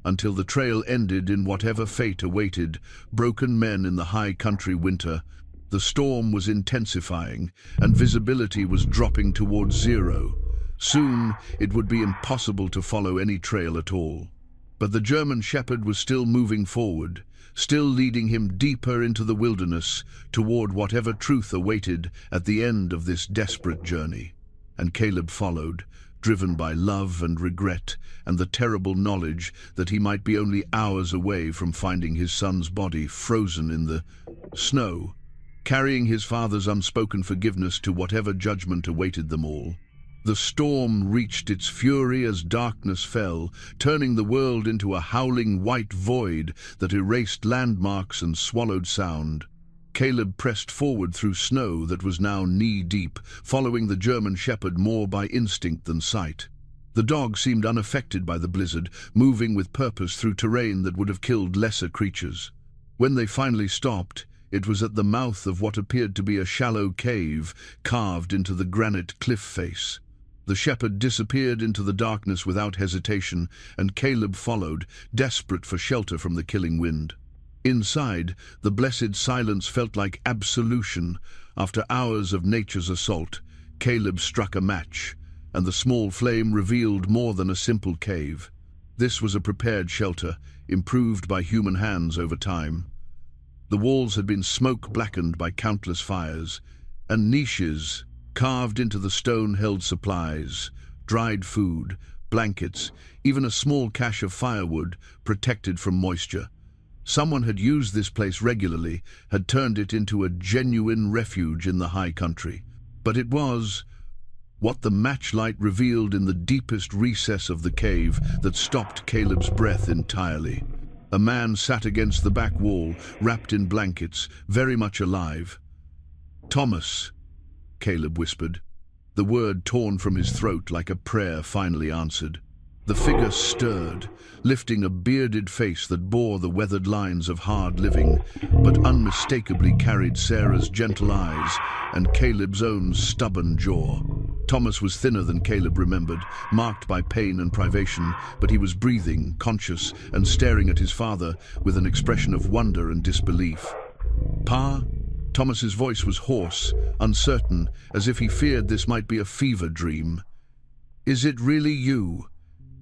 until the trail ended in whatever fate awaited broken men in the high country winter. The storm was intensifying, and visibility was dropping towards zero. Soon, it would be impossible to follow any trail at all. But the German shepherd was still moving forward, still leading him deeper into the wilderness, toward whatever truth awaited at the end of this desperate journey. And Caleb followed, driven by love and regret and the terrible knowledge that he might be only hours away from finding his son's body frozen in the snow, carrying his father's unspoken forgiveness to whatever judgment awaited them all. The storm reached its fury as darkness fell, turning the world into a howling white void that erased landmarks and swallowed sound. Caleb pressed forward through snow that was now knee-deep, following the German shepherd more by instinct than sight. The dog seemed unaffected by the blizzard, moving with purpose through terrain that would have killed lesser creatures. When they finally stopped, it was at the mouth of what appeared to be a shallow cave carved into the granite cliff face. The shepherd disappeared into the darkness without hesitation, and Caleb followed, desperate for shelter from the killing wind. Inside, the blessed silence felt like absolution. After hours of nature's assault, Caleb struck a match, and the small flame revealed more than a simple cave. This was a prepared shelter, improved by human hands over time. The walls had been smoke-blackened by countless fires, and niches carved into the stone held supplies, dried food, blankets, even a small cache of firewood protected from moisture. Someone had used this place regularly, had turned it into a genuine refuge in the high country. But it was what the matchlight revealed in the deepest recess of the cave that stopped Caleb's breath entirely. A man sat against the back wall, wrapped in blankets, very much alive. "Thomas," Caleb whispered, the word torn from his throat like a prayer finally answered. The figure stirred, lifting a bearded face that bore the weathered lines of hard living, but unmistakably carried Sarah's gentle eyes and Caleb's own stubborn jaw. Thomas was thinner than Caleb remembered, marked by pain and privation, but he was breathing, conscious, and staring at his father with an expression of wonder and disbelief. "Pa?" Thomas's voice was hoarse, uncertain, as if he feared this might be a fever dream. "Is it really you?"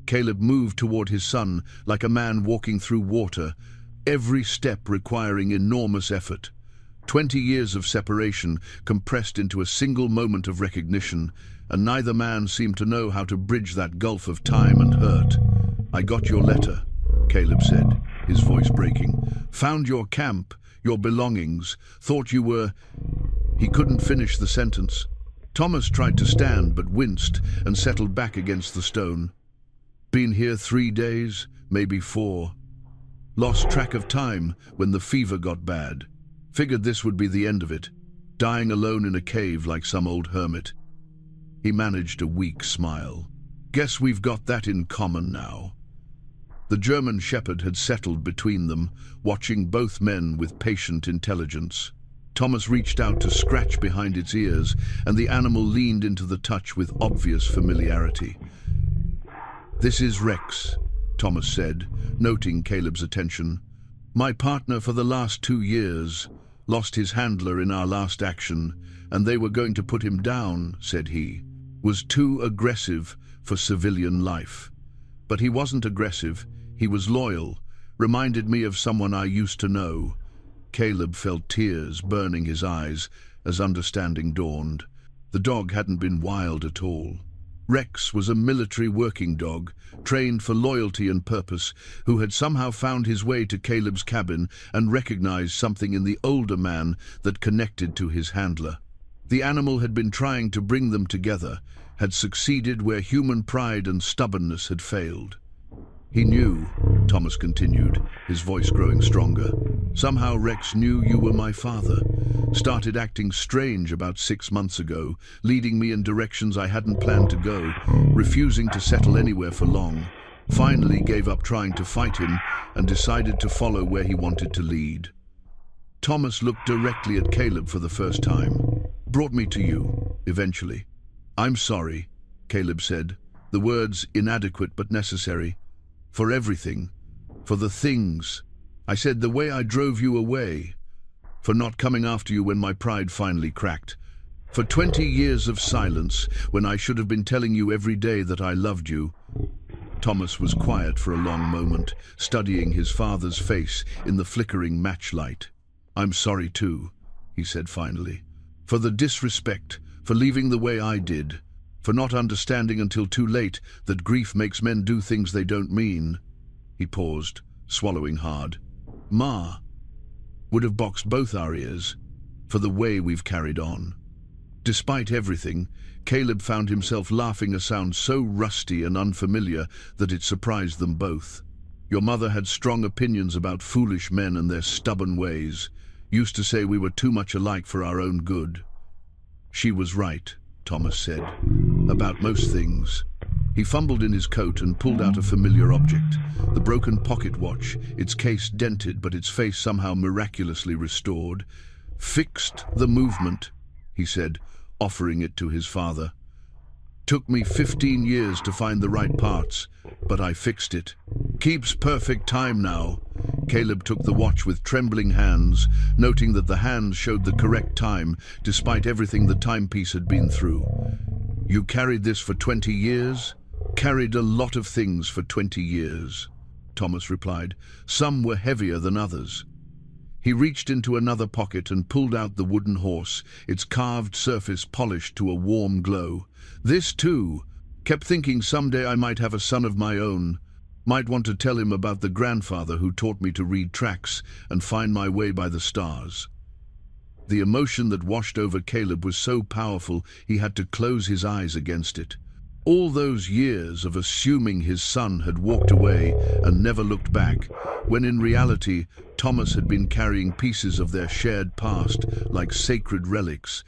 Caleb moved toward his son like a man walking through water, every step requiring enormous effort. 20 years of separation compressed into a single moment of recognition, and neither man seemed to know how to bridge that gulf of time and hurt. "I got your letter," Caleb said, his voice breaking. "Found your camp, your belongings, thought you were—" He couldn't finish the sentence. Thomas tried to stand but winced and settled back against the stone. "Been here 3 days, maybe 4. Lost track of time when the fever got bad. Figured this would be the end of it, dying alone in a cave like some old hermit." He managed a weak smile. "Guess we've got that in common now." The German shepherd had settled between them, watching both men with patient intelligence. Thomas reached out to scratch behind its ears, and the animal leaned into the touch with obvious familiarity. "This is Rex," Thomas said, noting Caleb's attention. "My partner for the last 2 years. Lost his handler in our last action, and they were going to put him down," said he. "Was too aggressive for civilian life. But he wasn't aggressive, he was loyal, reminded me of someone I used to know." Caleb felt tears burning his eyes as understanding dawned. The dog hadn't been wild at all. Rex was a military working dog, trained for loyalty and purpose, who had somehow found his way to Caleb's cabin and recognized something in the older man that connected to his handler. The animal had been trying to bring them together, had succeeded where human pride and stubbornness had failed. "He knew," Thomas continued, his voice growing stronger. Somehow Rex knew you were my father. Started acting strange about 6 months ago, leading me in directions I hadn't planned to go, refusing to settle anywhere for long. Finally gave up trying to fight him and decided to follow where he wanted to lead. Thomas looked directly at Caleb for the first time. Brought me to you, eventually. I'm sorry, Caleb said, the words inadequate but necessary. For everything. For the things. I said the way I drove you away. For not coming after you when my pride finally cracked. For 20 years of silence when I should have been telling you every day that I loved you. Thomas was quiet for a long moment, studying his father's face in the flickering matchlight. I'm sorry too, he said finally. For the disrespect, for leaving the way I did, for not understanding until too late that grief makes men do things they don't mean. He paused, swallowing hard. Ma would have boxed both our ears for the way we've carried on. Despite everything, Caleb found himself laughing a sound so rusty and unfamiliar that it surprised them both. Your mother had strong opinions about foolish men and their stubborn ways. Used to say we were too much alike for our own good. She was right, Thomas said, about most things. He fumbled in his coat and pulled out a familiar object, the broken pocket watch, its case dented but its face somehow miraculously restored. Fixed the movement, he said, offering it to his father. Took me 15 years to find the right parts, but I fixed it. Keeps perfect time now. Caleb took the watch with trembling hands, noting that the hands showed the correct time, despite everything the timepiece had been through. You carried this for 20 years? Carried a lot of things for 20 years, Thomas replied. Some were heavier than others. He reached into another pocket and pulled out the wooden horse, its carved surface polished to a warm glow. This, too. Kept thinking someday I might have a son of my own. Might want to tell him about the grandfather who taught me to read tracks and find my way by the stars. The emotion that washed over Caleb was so powerful he had to close his eyes against it. All those years of assuming his son had walked away and never looked back, when in reality Thomas had been carrying pieces of their shared past like sacred relics,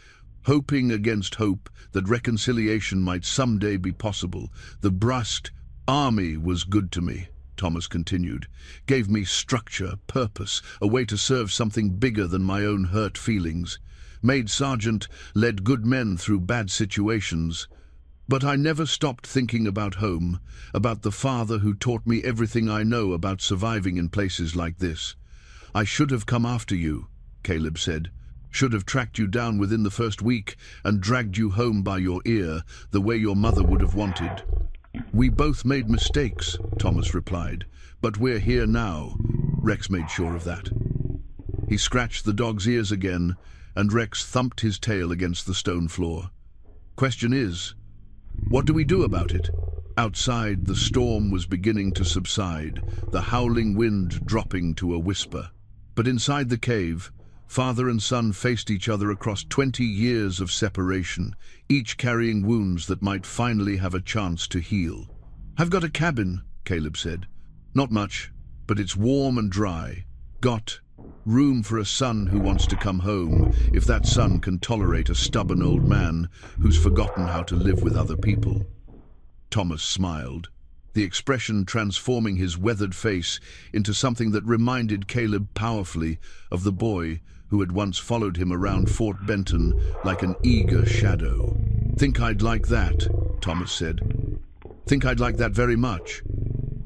hoping against hope that reconciliation might someday be possible. The brusque army was good to me, Thomas continued. Gave me structure, purpose, a way to serve something bigger than my own hurt feelings. Made sergeant, led good men through bad situations. But I never stopped thinking about home, about the father who taught me everything I know about surviving in places like this. I should have come after you, Caleb said. Should have tracked you down within the first week and dragged you home by your ear, the way your mother would have wanted. We both made mistakes, Thomas replied, but we're here now. Rex made sure of that. He scratched the dog's ears again, and Rex thumped his tail against the stone floor. Question is, what do we do about it? Outside, the storm was beginning to subside, the howling wind dropping to a whisper. But inside the cave, father and son faced each other across 20 years of separation, each carrying wounds that might finally have a chance to heal. I've got a cabin, Caleb said. Not much, but it's warm and dry. Got room for a son who wants to come home, if that son can tolerate a stubborn old man who's forgotten how to live with other people. Thomas smiled, the expression transforming his weathered face into something that reminded Caleb powerfully of the boy who had once followed him around Fort Benton like an eager shadow. Think I'd like that, Thomas said. Think I'd like that very much.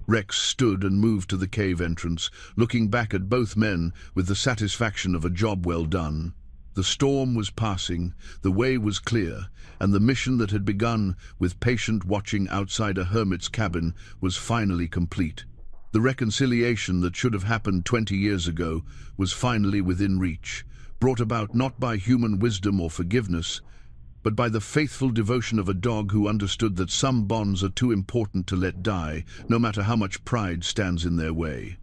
Rex stood and moved to the cave entrance, looking back at both men with the satisfaction of a job well done. The storm was passing, the way was clear, and the mission that had begun with patient watching outside a hermit's cabin was finally complete. The reconciliation that should have happened 20 years ago was finally within reach, brought about not by human wisdom or forgiveness, but by the faithful devotion of a dog who understood that some bonds are too important to let die, no matter how much pride stands in their way.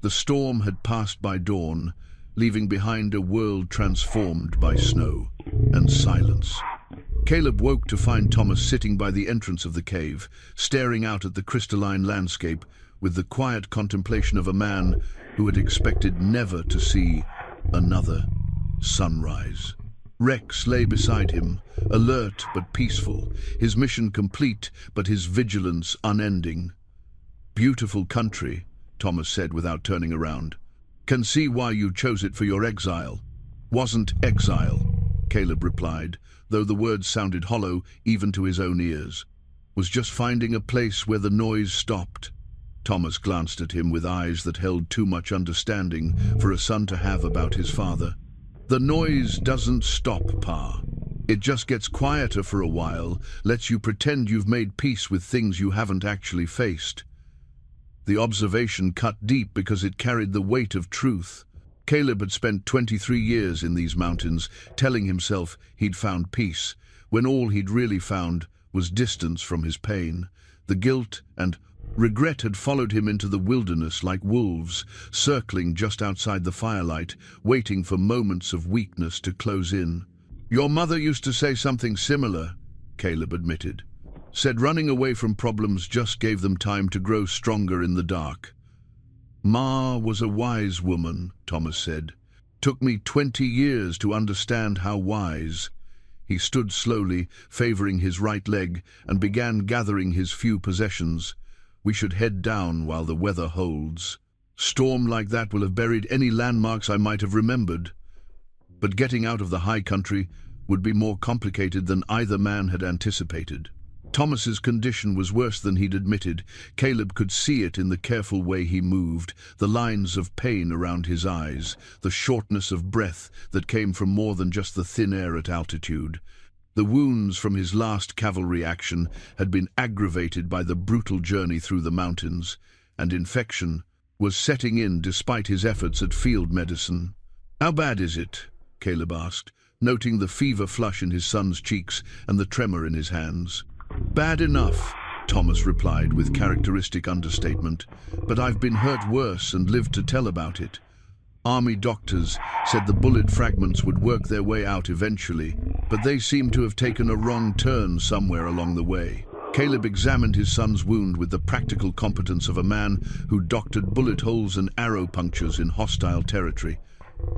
The storm had passed by dawn, leaving behind a world transformed by snow and silence. Caleb woke to find Thomas sitting by the entrance of the cave, staring out at the crystalline landscape with the quiet contemplation of a man who had expected never to see another sunrise. Rex lay beside him, alert but peaceful, his mission complete but his vigilance unending. "Beautiful country," Thomas said without turning around. "Can see why you chose it for your exile." "Wasn't exile," Caleb replied, though the words sounded hollow even to his own ears. "Was just finding a place where the noise stopped." Thomas glanced at him with eyes that held too much understanding for a son to have about his father. "The noise doesn't stop, Pa. It just gets quieter for a while, lets you pretend you've made peace with things you haven't actually faced." The observation cut deep because it carried the weight of truth. Caleb had spent 23 years in these mountains, telling himself he'd found peace, when all he'd really found was distance from his pain. The guilt and regret had followed him into the wilderness like wolves, circling just outside the firelight, waiting for moments of weakness to close in. "Your mother used to say something similar," Caleb admitted. "Said running away from problems just gave them time to grow stronger in the dark." "Ma was a wise woman," Thomas said. "Took me 20 years to understand how wise." He stood slowly, favoring his right leg, and began gathering his few possessions. "We should head down while the weather holds. Storm like that will have buried any landmarks I might have remembered." But getting out of the high country would be more complicated than either man had anticipated. Thomas's condition was worse than he'd admitted. Caleb could see it in the careful way he moved, the lines of pain around his eyes, the shortness of breath that came from more than just the thin air at altitude. The wounds from his last cavalry action had been aggravated by the brutal journey through the mountains, and infection was setting in despite his efforts at field medicine. "How bad is it?" Caleb asked, noting the fever flush in his son's cheeks and the tremor in his hands. "Bad enough," Thomas replied with characteristic understatement, "but I've been hurt worse and lived to tell about it. Army doctors said the bullet fragments would work their way out eventually, but they seem to have taken a wrong turn somewhere along the way." Caleb examined his son's wound with the practical competence of a man who doctored bullet holes and arrow punctures in hostile territory.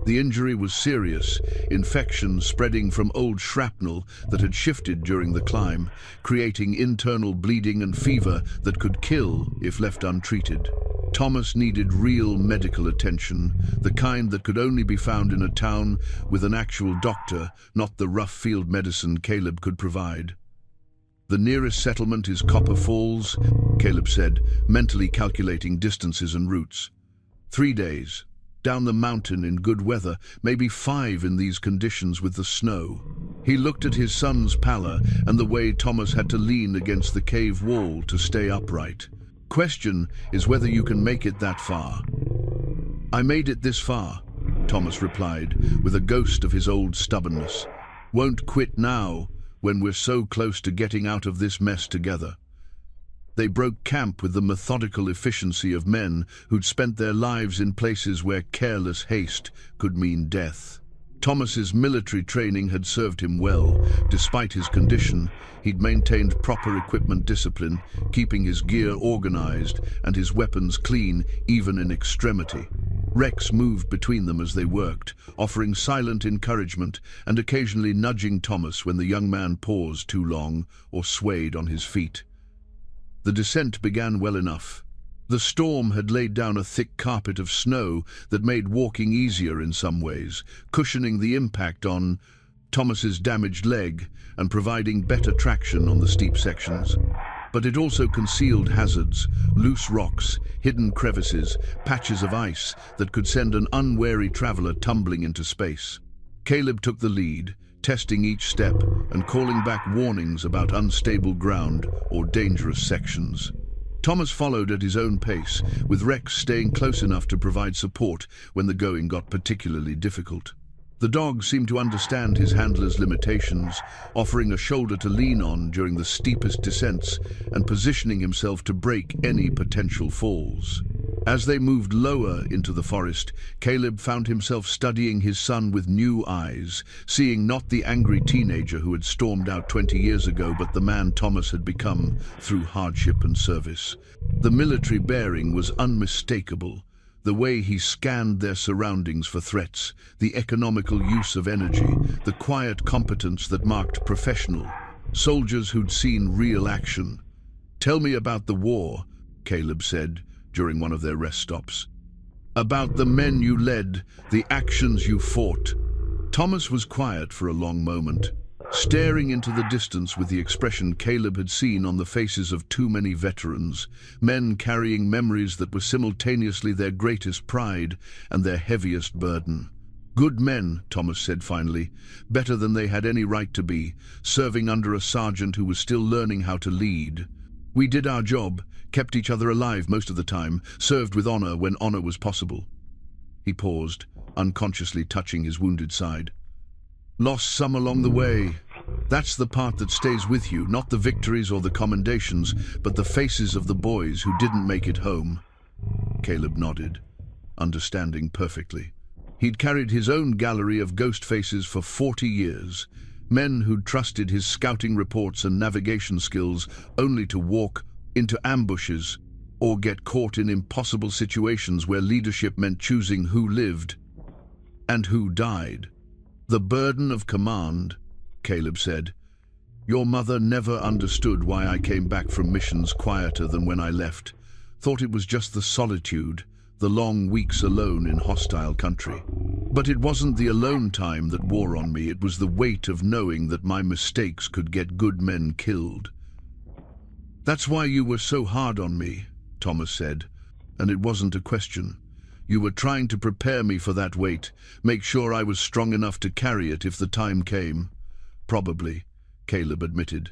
The injury was serious, infection spreading from old shrapnel that had shifted during the climb, creating internal bleeding and fever that could kill if left untreated. Thomas needed real medical attention, the kind that could only be found in a town with an actual doctor, not the rough field medicine Caleb could provide. "The nearest settlement is Copper Falls," Caleb said, mentally calculating distances and routes. 3 days. Down the mountain in good weather, maybe 5 in these conditions with the snow. He looked at his son's pallor and the way Thomas had to lean against the cave wall to stay upright. "Question is whether you can make it that far." "I made it this far," Thomas replied, with a ghost of his old stubbornness. "Won't quit now, when we're so close to getting out of this mess together." They broke camp with the methodical efficiency of men who'd spent their lives in places where careless haste could mean death. Thomas's military training had served him well. Despite his condition, he'd maintained proper equipment discipline, keeping his gear organized and his weapons clean even in extremity. Rex moved between them as they worked, offering silent encouragement and occasionally nudging Thomas when the young man paused too long or swayed on his feet. The descent began well enough. The storm had laid down a thick carpet of snow that made walking easier in some ways, cushioning the impact on Thomas's damaged leg and providing better traction on the steep sections. But it also concealed hazards, loose rocks, hidden crevices, patches of ice that could send an unwary traveler tumbling into space. Caleb took the lead, testing each step and calling back warnings about unstable ground or dangerous sections. Thomas followed at his own pace, with Rex staying close enough to provide support when the going got particularly difficult. The dog seemed to understand his handler's limitations, offering a shoulder to lean on during the steepest descents and positioning himself to break any potential falls. As they moved lower into the forest, Caleb found himself studying his son with new eyes, seeing not the angry teenager who had stormed out 20 years ago, but the man Thomas had become through hardship and service. The military bearing was unmistakable. The way he scanned their surroundings for threats, the economical use of energy, the quiet competence that marked professional. Soldiers who'd seen real action. "Tell me about the war," Caleb said during one of their rest stops. "About the men you led, the actions you fought." Thomas was quiet for a long moment, staring into the distance with the expression Caleb had seen on the faces of too many veterans, men carrying memories that were simultaneously their greatest pride and their heaviest burden. "Good men," Thomas said finally, "better than they had any right to be, serving under a sergeant who was still learning how to lead. We did our job, kept each other alive most of the time, served with honor when honor was possible." He paused, unconsciously touching his wounded side. "Lost some along the way. That's the part that stays with you, not the victories or the commendations, but the faces of the boys who didn't make it home." Caleb nodded, understanding perfectly. He'd carried his own gallery of ghost faces for 40 years, men who'd trusted his scouting reports and navigation skills only to walk into ambushes or get caught in impossible situations where leadership meant choosing who lived and who died. "The burden of command," Caleb said. "Your mother never understood why I came back from missions quieter than when I left. Thought it was just the solitude, the long weeks alone in hostile country. But it wasn't the alone time that wore on me, it was the weight of knowing that my mistakes could get good men killed." "That's why you were so hard on me," Thomas said, "and it wasn't a question. You were trying to prepare me for that weight, make sure I was strong enough to carry it if the time came." "Probably," Caleb admitted.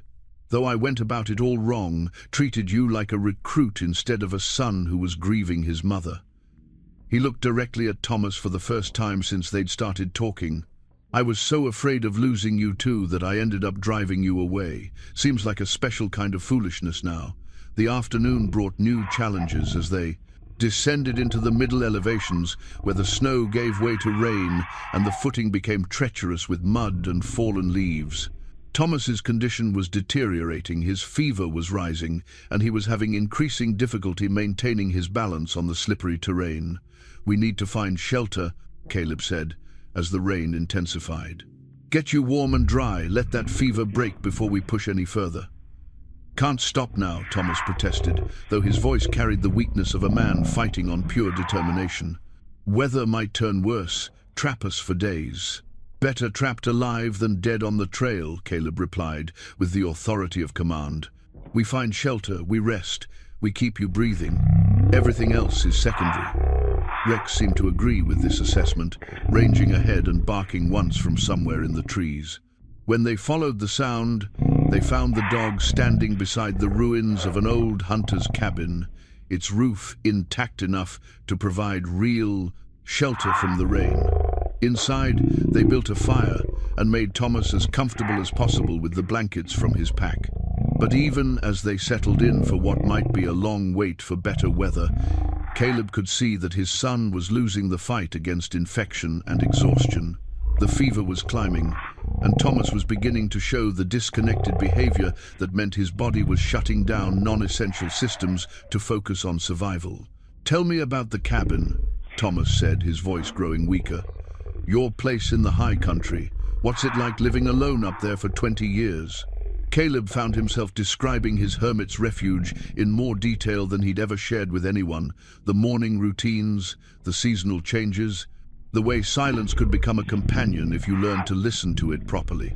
"Though I went about it all wrong, treated you like a recruit instead of a son who was grieving his mother." He looked directly at Thomas for the first time since they'd started talking. "I was so afraid of losing you too that I ended up driving you away. Seems like a special kind of foolishness now." The afternoon brought new challenges as they descended into the middle elevations where the snow gave way to rain and the footing became treacherous with mud and fallen leaves. Thomas's condition was deteriorating, his fever was rising, and he was having increasing difficulty maintaining his balance on the slippery terrain. "We need to find shelter," Caleb said, as the rain intensified. "Get you warm and dry, let that fever break before we push any further." "Can't stop now," Thomas protested, though his voice carried the weakness of a man fighting on pure determination. "Weather might turn worse, trap us for days." "Better trapped alive than dead on the trail," Caleb replied, with the authority of command. "We find shelter, we rest, we keep you breathing. Everything else is secondary." Rex seemed to agree with this assessment, ranging ahead and barking once from somewhere in the trees. When they followed the sound, they found the dog standing beside the ruins of an old hunter's cabin, its roof intact enough to provide real shelter from the rain. Inside, they built a fire and made Thomas as comfortable as possible with the blankets from his pack. But even as they settled in for what might be a long wait for better weather, Caleb could see that his son was losing the fight against infection and exhaustion. The fever was climbing, and Thomas was beginning to show the disconnected behavior that meant his body was shutting down non-essential systems to focus on survival. "Tell me about the cabin," Thomas said, his voice growing weaker. "Your place in the high country. What's it like living alone up there for 20 years? Caleb found himself describing his hermit's refuge in more detail than he'd ever shared with anyone. The morning routines, the seasonal changes, the way silence could become a companion if you learned to listen to it properly.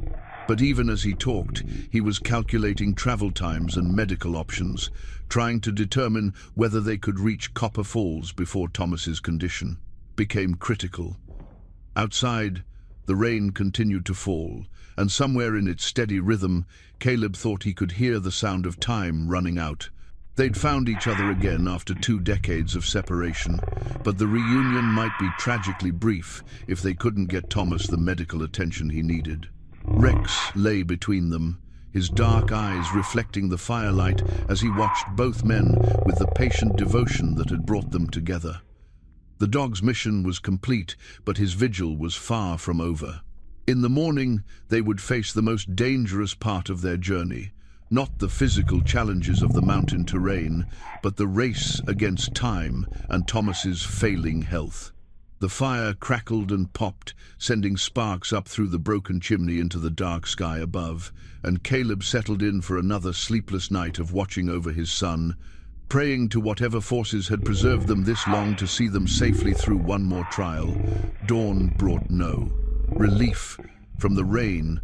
But even as he talked, he was calculating travel times and medical options, trying to determine whether they could reach Copper Falls before Thomas's condition became critical. Outside, the rain continued to fall, and somewhere in its steady rhythm, Caleb thought he could hear the sound of time running out. They'd found each other again after 2 decades of separation, but the reunion might be tragically brief if they couldn't get Thomas the medical attention he needed. Rex lay between them, his dark eyes reflecting the firelight as he watched both men with the patient devotion that had brought them together. The dog's mission was complete, but his vigil was far from over. In the morning, they would face the most dangerous part of their journey, not the physical challenges of the mountain terrain, but the race against time and Thomas's failing health. The fire crackled and popped, sending sparks up through the broken chimney into the dark sky above, and Caleb settled in for another sleepless night of watching over his son, praying to whatever forces had preserved them this long to see them safely through one more trial. Dawn brought no relief from the rain,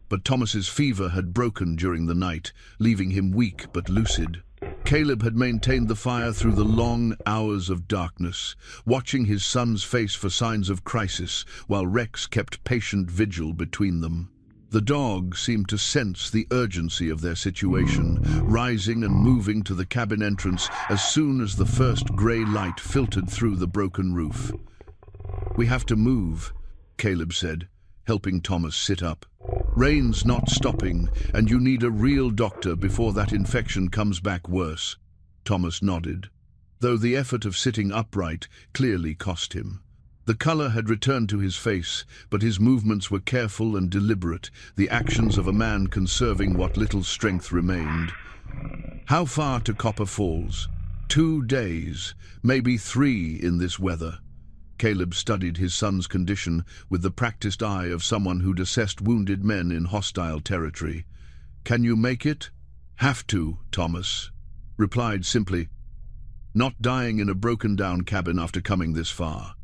but Thomas's fever had broken during the night, leaving him weak but lucid. Caleb had maintained the fire through the long hours of darkness, watching his son's face for signs of crisis, while Rex kept patient vigil between them. The dog seemed to sense the urgency of their situation, rising and moving to the cabin entrance as soon as the first grey light filtered through the broken roof. "We have to move," Caleb said, helping Thomas sit up. "Rain's not stopping, and you need a real doctor before that infection comes back worse." Thomas nodded, though the effort of sitting upright clearly cost him. The color had returned to his face, but his movements were careful and deliberate, the actions of a man conserving what little strength remained. How far to Copper Falls? 2 days, maybe 3 in this weather. Caleb studied his son's condition with the practiced eye of someone who'd assessed wounded men in hostile territory. "Can you make it?" "Have to," Thomas replied simply, not dying in a broken-down cabin after coming this far.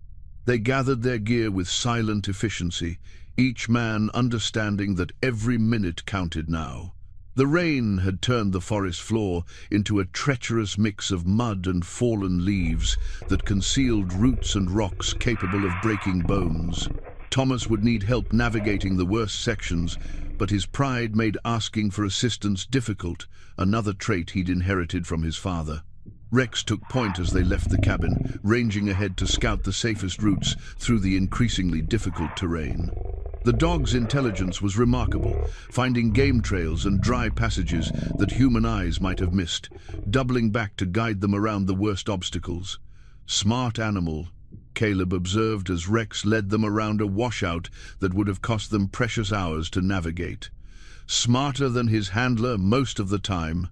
They gathered their gear with silent efficiency, each man understanding that every minute counted now. The rain had turned the forest floor into a treacherous mix of mud and fallen leaves that concealed roots and rocks capable of breaking bones. Thomas would need help navigating the worst sections, but his pride made asking for assistance difficult, another trait he'd inherited from his father. Rex took point as they left the cabin, ranging ahead to scout the safest routes through the increasingly difficult terrain. The dog's intelligence was remarkable, finding game trails and dry passages that human eyes might have missed, doubling back to guide them around the worst obstacles. "Smart animal," Caleb observed as Rex led them around a washout that would have cost them precious hours to navigate. "Smarter than his handler most of the time,"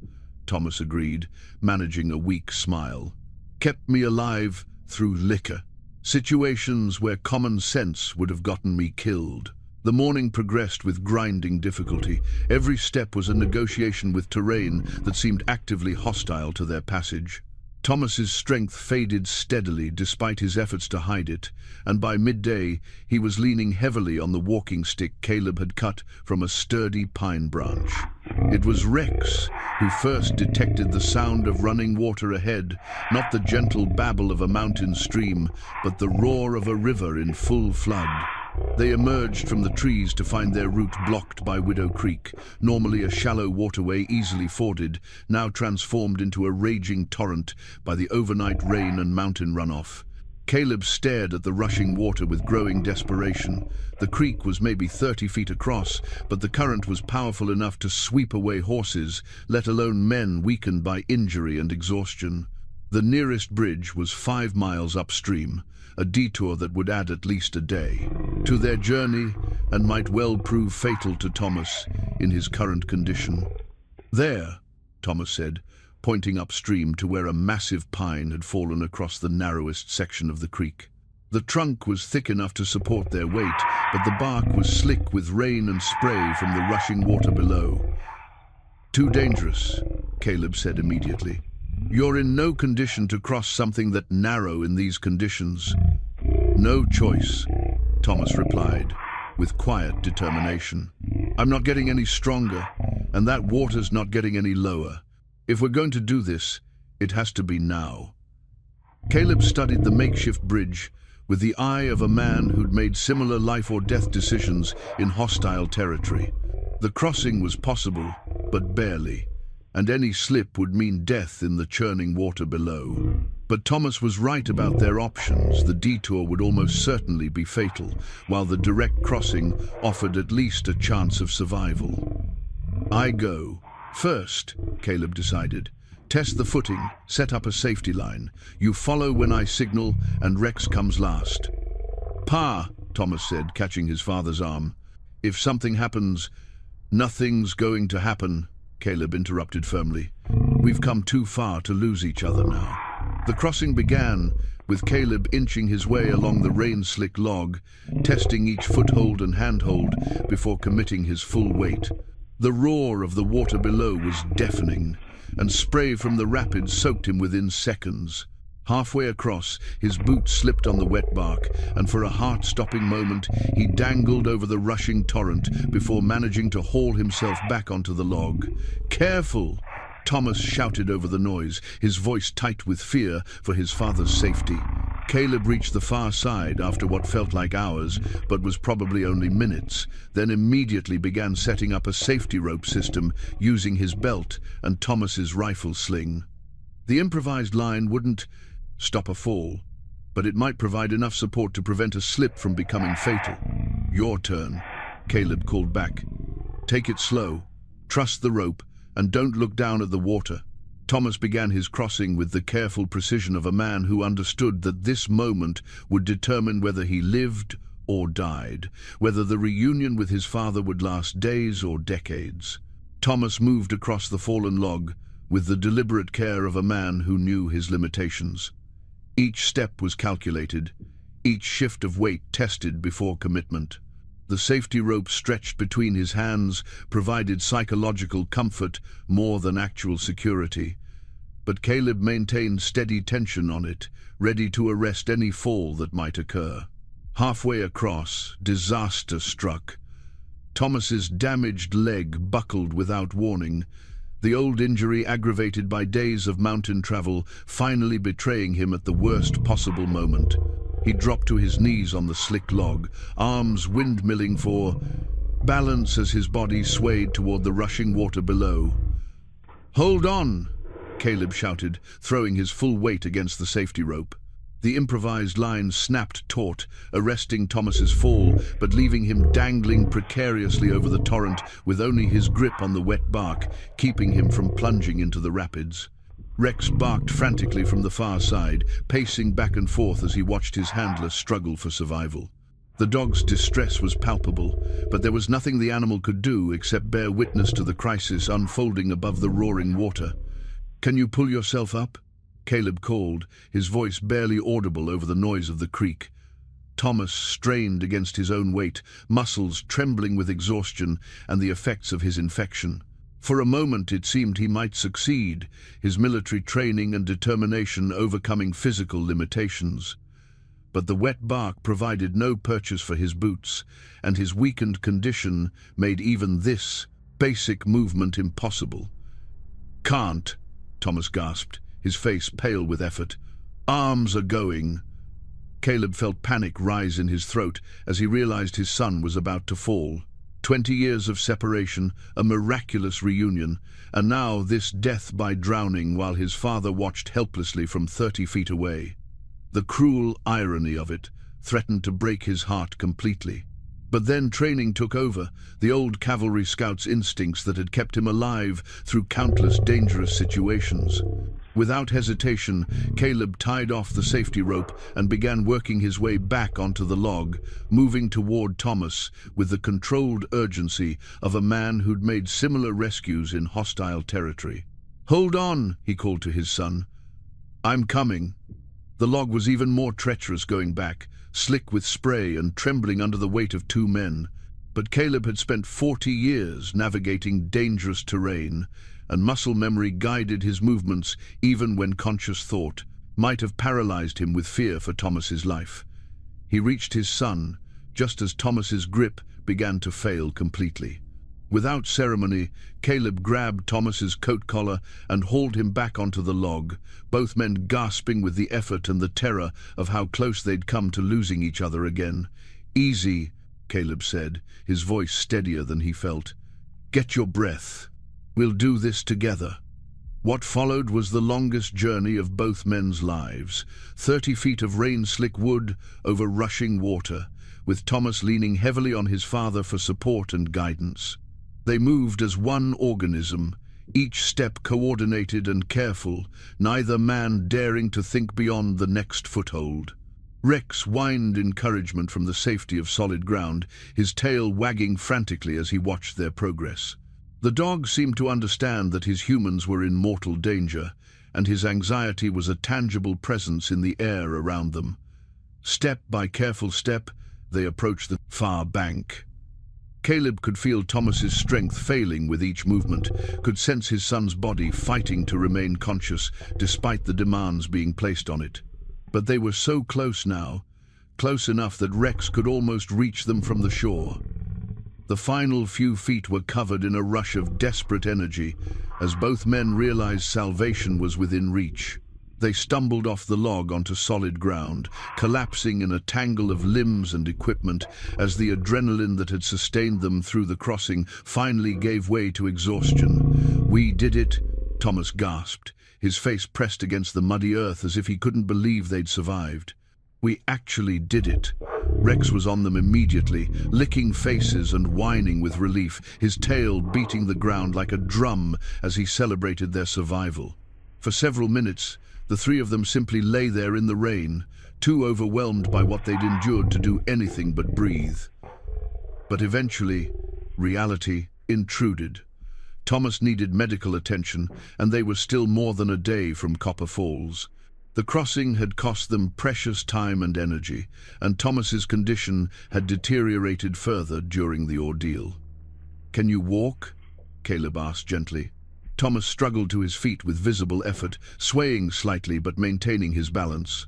Thomas agreed, managing a weak smile. "Kept me alive through liquor. Situations where common sense would have gotten me killed." The morning progressed with grinding difficulty. Every step was a negotiation with terrain that seemed actively hostile to their passage. Thomas's strength faded steadily despite his efforts to hide it, and by midday he was leaning heavily on the walking stick Caleb had cut from a sturdy pine branch. It was Rex who first detected the sound of running water ahead, not the gentle babble of a mountain stream, but the roar of a river in full flood. They emerged from the trees to find their route blocked by Widow Creek, normally a shallow waterway easily forded, now transformed into a raging torrent by the overnight rain and mountain runoff. Caleb stared at the rushing water with growing desperation. The creek was maybe 30 feet across, but the current was powerful enough to sweep away horses, let alone men weakened by injury and exhaustion. The nearest bridge was 5 miles upstream, a detour that would add at least a day to their journey and might well prove fatal to Thomas in his current condition. "There," Thomas said, pointing upstream to where a massive pine had fallen across the narrowest section of the creek. The trunk was thick enough to support their weight, but the bark was slick with rain and spray from the rushing water below. "Too dangerous," Caleb said immediately. "You're in no condition to cross something that narrow in these conditions." "No choice," Thomas replied, with quiet determination. "I'm not getting any stronger, and that water's not getting any lower. If we're going to do this, it has to be now." Caleb studied the makeshift bridge with the eye of a man who'd made similar life-or-death decisions in hostile territory. The crossing was possible, but barely, and any slip would mean death in the churning water below. But Thomas was right about their options. The detour would almost certainly be fatal, while the direct crossing offered at least a chance of survival. I go. First, Caleb decided. Test the footing, set up a safety line. You follow when I signal, and Rex comes last. Pa, Thomas said, catching his father's arm. If something happens, nothing's going to happen, Caleb interrupted firmly. We've come too far to lose each other now. The crossing began, with Caleb inching his way along the rain-slick log, testing each foothold and handhold before committing his full weight. The roar of the water below was deafening, and spray from the rapids soaked him within seconds. Halfway across, his boots slipped on the wet bark, and for a heart-stopping moment, he dangled over the rushing torrent before managing to haul himself back onto the log. "Careful!" Thomas shouted over the noise, his voice tight with fear for his father's safety. Caleb reached the far side after what felt like hours, but was probably only minutes, then immediately began setting up a safety rope system using his belt and Thomas's rifle sling. The improvised line wouldn't stop a fall, but it might provide enough support to prevent a slip from becoming fatal. "Your turn," Caleb called back. "Take it slow, trust the rope, and don't look down at the water." Thomas began his crossing with the careful precision of a man who understood that this moment would determine whether he lived or died, whether the reunion with his father would last days or decades. Thomas moved across the fallen log with the deliberate care of a man who knew his limitations. Each step was calculated, each shift of weight tested before commitment. The safety rope stretched between his hands provided psychological comfort more than actual security. But Caleb maintained steady tension on it, ready to arrest any fall that might occur. Halfway across, disaster struck. Thomas's damaged leg buckled without warning, the old injury aggravated by days of mountain travel finally betraying him at the worst possible moment. He dropped to his knees on the slick log, arms windmilling for balance as his body swayed toward the rushing water below. "Hold on!" Caleb shouted, throwing his full weight against the safety rope. The improvised line snapped taut, arresting Thomas's fall, but leaving him dangling precariously over the torrent with only his grip on the wet bark, keeping him from plunging into the rapids. Rex barked frantically from the far side, pacing back and forth as he watched his handler struggle for survival. The dog's distress was palpable, but there was nothing the animal could do except bear witness to the crisis unfolding above the roaring water. "Can you pull yourself up?" Caleb called, his voice barely audible over the noise of the creek. Thomas strained against his own weight, muscles trembling with exhaustion and the effects of his infection. For a moment it seemed he might succeed, his military training and determination overcoming physical limitations. But the wet bark provided no purchase for his boots, and his weakened condition made even this basic movement impossible. "Can't," Thomas gasped, his face pale with effort. "Arms are going." Caleb felt panic rise in his throat as he realized his son was about to fall. 20 years of separation, a miraculous reunion, and now this death by drowning while his father watched helplessly from 30 feet away. The cruel irony of it threatened to break his heart completely. But then training took over, the old cavalry scout's instincts that had kept him alive through countless dangerous situations. Without hesitation, Caleb tied off the safety rope and began working his way back onto the log, moving toward Thomas with the controlled urgency of a man who'd made similar rescues in hostile territory. "Hold on," he called to his son. "I'm coming." The log was even more treacherous going back, slick with spray and trembling under the weight of 2 men. But Caleb had spent 40 years navigating dangerous terrain, and muscle memory guided his movements even when conscious thought might have paralyzed him with fear for Thomas's life. He reached his son just as Thomas's grip began to fail completely. Without ceremony, Caleb grabbed Thomas's coat collar and hauled him back onto the log, both men gasping with the effort and the terror of how close they'd come to losing each other again. "Easy," Caleb said, his voice steadier than he felt. "Get your breath. We'll do this together." What followed was the longest journey of both men's lives, 30 feet of rain-slick wood over rushing water, with Thomas leaning heavily on his father for support and guidance. They moved as one organism, each step coordinated and careful, neither man daring to think beyond the next foothold. Rex whined encouragement from the safety of solid ground, his tail wagging frantically as he watched their progress. The dog seemed to understand that his humans were in mortal danger, and his anxiety was a tangible presence in the air around them. Step by careful step, they approached the far bank. Caleb could feel Thomas's strength failing with each movement, could sense his son's body fighting to remain conscious despite the demands being placed on it. But they were so close now, close enough that Rex could almost reach them from the shore. The final few feet were covered in a rush of desperate energy as both men realized salvation was within reach. They stumbled off the log onto solid ground, collapsing in a tangle of limbs and equipment as the adrenaline that had sustained them through the crossing finally gave way to exhaustion. "We did it," Thomas gasped, his face pressed against the muddy earth as if he couldn't believe they'd survived. "We actually did it." Rex was on them immediately, licking faces and whining with relief, his tail beating the ground like a drum as he celebrated their survival. For several minutes, the three of them simply lay there in the rain, too overwhelmed by what they'd endured to do anything but breathe. But eventually, reality intruded. Thomas needed medical attention, and they were still more than a day from Copper Falls. The crossing had cost them precious time and energy, and Thomas's condition had deteriorated further during the ordeal. "Can you walk?" Caleb asked gently. Thomas struggled to his feet with visible effort, swaying slightly but maintaining his balance.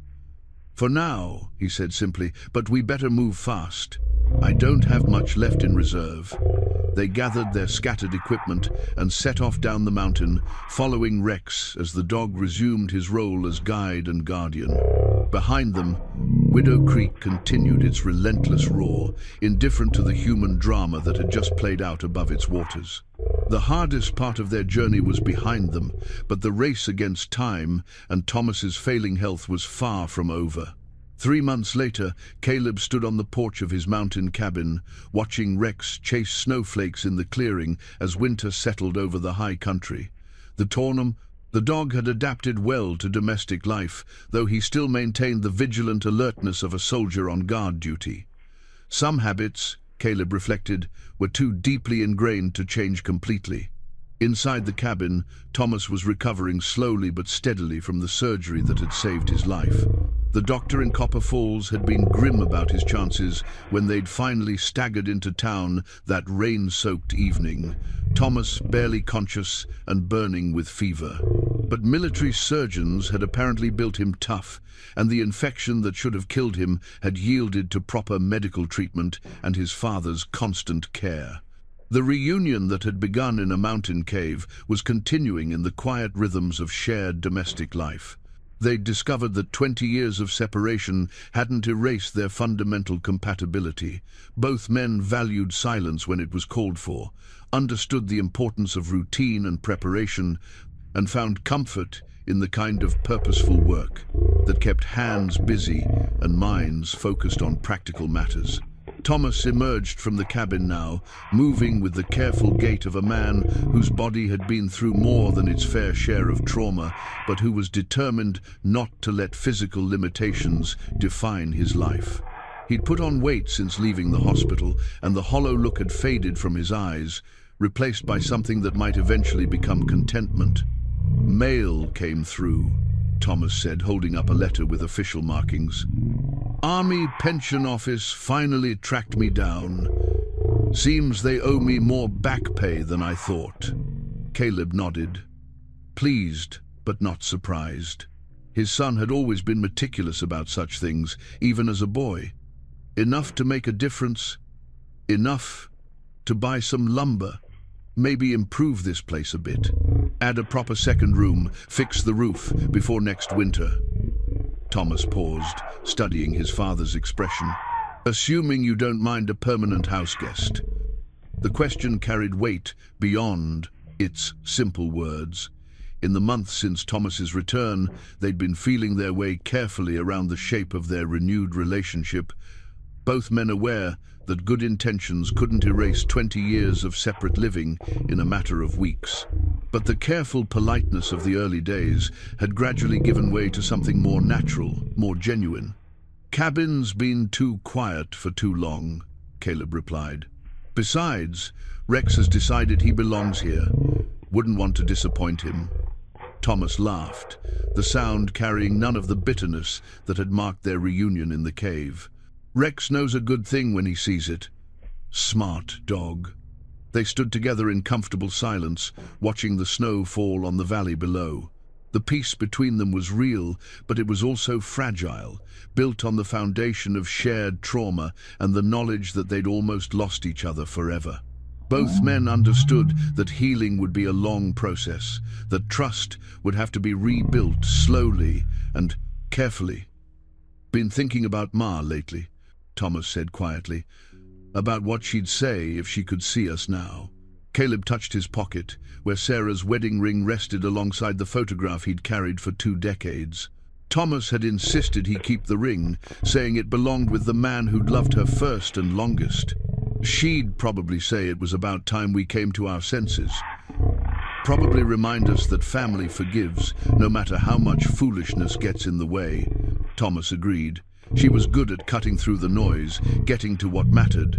"For now," he said simply, "but we better move fast. I don't have much left in reserve." They gathered their scattered equipment and set off down the mountain, following Rex as the dog resumed his role as guide and guardian. Behind them, Widow Creek continued its relentless roar, indifferent to the human drama that had just played out above its waters. The hardest part of their journey was behind them, but the race against time and Thomas's failing health was far from over. 3 months later, Caleb stood on the porch of his mountain cabin, watching Rex chase snowflakes in the clearing as winter settled over the high country. The dog had adapted well to domestic life, though he still maintained the vigilant alertness of a soldier on guard duty. Some habits, Caleb reflected, were too deeply ingrained to change completely. Inside the cabin, Thomas was recovering slowly but steadily from the surgery that had saved his life. The doctor in Copper Falls had been grim about his chances when they'd finally staggered into town that rain-soaked evening, Thomas barely conscious and burning with fever. But military surgeons had apparently built him tough, and the infection that should have killed him had yielded to proper medical treatment and his father's constant care. The reunion that had begun in a mountain cave was continuing in the quiet rhythms of shared domestic life. They'd discovered that 20 years of separation hadn't erased their fundamental compatibility. Both men valued silence when it was called for, understood the importance of routine and preparation, and found comfort in the kind of purposeful work that kept hands busy and minds focused on practical matters. Thomas emerged from the cabin now, moving with the careful gait of a man whose body had been through more than its fair share of trauma, but who was determined not to let physical limitations define his life. He'd put on weight since leaving the hospital, and the hollow look had faded from his eyes, replaced by something that might eventually become contentment. "Mail came through," Thomas said, holding up a letter with official markings. "Army Pension Office finally tracked me down. Seems they owe me more back pay than I thought." Caleb nodded, pleased but not surprised. His son had always been meticulous about such things, even as a boy. Enough to make a difference, enough to buy some lumber, maybe improve this place a bit. Add a proper second room, fix the roof before next winter. Thomas paused, studying his father's expression. "Assuming you don't mind a permanent house guest." The question carried weight beyond its simple words. In the months since Thomas's return, they'd been feeling their way carefully around the shape of their renewed relationship. both men aware that good intentions couldn't erase 20 years of separate living in a matter of weeks. But the careful politeness of the early days had gradually given way to something more natural, more genuine. "Cabin's been too quiet for too long," Caleb replied. "Besides, Rex has decided he belongs here. Wouldn't want to disappoint him." Thomas laughed, the sound carrying none of the bitterness that had marked their reunion in the cave. "Rex knows a good thing when he sees it. Smart dog." They stood together in comfortable silence, watching the snow fall on the valley below. The peace between them was real, but it was also fragile, built on the foundation of shared trauma and the knowledge that they'd almost lost each other forever. Both men understood that healing would be a long process, that trust would have to be rebuilt slowly and carefully. "Been thinking about Ma lately," Thomas said quietly. "About what she'd say if she could see us now." Caleb touched his pocket, where Sarah's wedding ring rested alongside the photograph he'd carried for 2 decades. Thomas had insisted he keep the ring, saying it belonged with the man who'd loved her first and longest. She'd probably say it was about time we came to our senses. Probably remind us that family forgives, no matter how much foolishness gets in the way. Thomas agreed. She was good at cutting through the noise, getting to what mattered.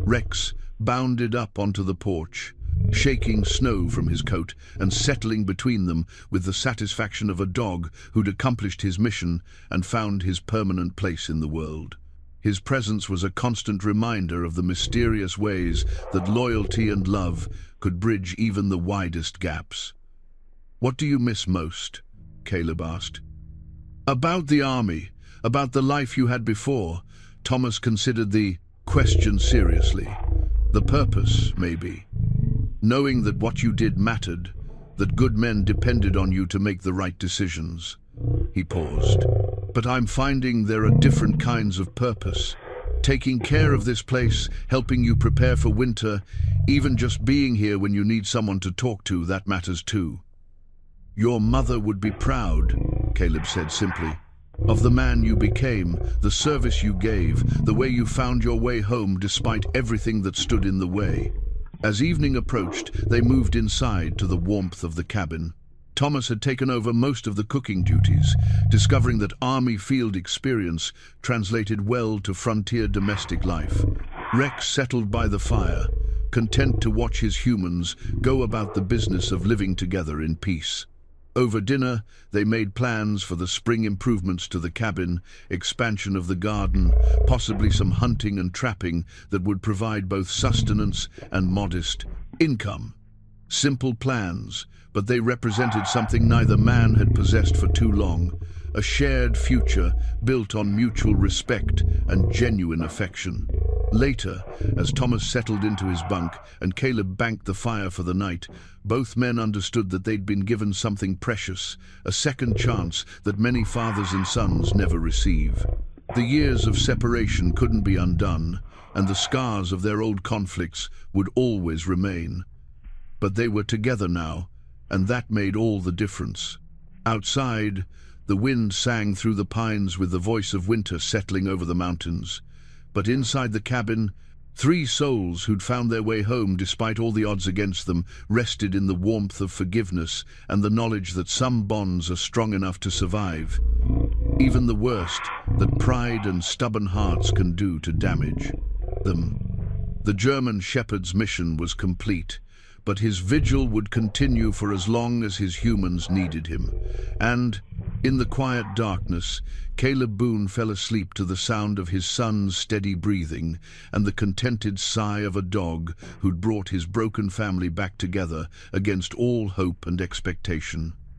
Rex bounded up onto the porch, shaking snow from his coat and settling between them with the satisfaction of a dog who'd accomplished his mission and found his permanent place in the world. His presence was a constant reminder of the mysterious ways that loyalty and love could bridge even the widest gaps. "What do you miss most?" Caleb asked. "About the army, about the life you had before." Thomas considered the question seriously. "The purpose, maybe. Knowing that what you did mattered, that good men depended on you to make the right decisions." He paused. "But I'm finding there are different kinds of purpose. Taking care of this place, helping you prepare for winter, even just being here when you need someone to talk to, that matters too." "Your mother would be proud," Caleb said simply, "of the man you became, the service you gave, the way you found your way home despite everything that stood in the way." As evening approached, they moved inside to the warmth of the cabin. Thomas had taken over most of the cooking duties, discovering that army field experience translated well to frontier domestic life. Rex settled by the fire, content to watch his humans go about the business of living together in peace. Over dinner, they made plans for the spring improvements to the cabin, expansion of the garden, possibly some hunting and trapping that would provide both sustenance and modest income. Simple plans, but they represented something neither man had possessed for too long, a shared future built on mutual respect and genuine affection. Later, as Thomas settled into his bunk and Caleb banked the fire for the night, both men understood that they'd been given something precious, a second chance that many fathers and sons never receive. The years of separation couldn't be undone, and the scars of their old conflicts would always remain. But they were together now, and that made all the difference. Outside, the wind sang through the pines with the voice of winter settling over the mountains. But inside the cabin, 3 souls who'd found their way home despite all the odds against them rested in the warmth of forgiveness and the knowledge that some bonds are strong enough to survive, even the worst that pride and stubborn hearts can do to damage them. The German shepherd's mission was complete, but his vigil would continue for as long as his humans needed him. And, in the quiet darkness, Caleb Boone fell asleep to the sound of his son's steady breathing and the contented sigh of a dog who'd brought his broken family back together against all hope and expectation.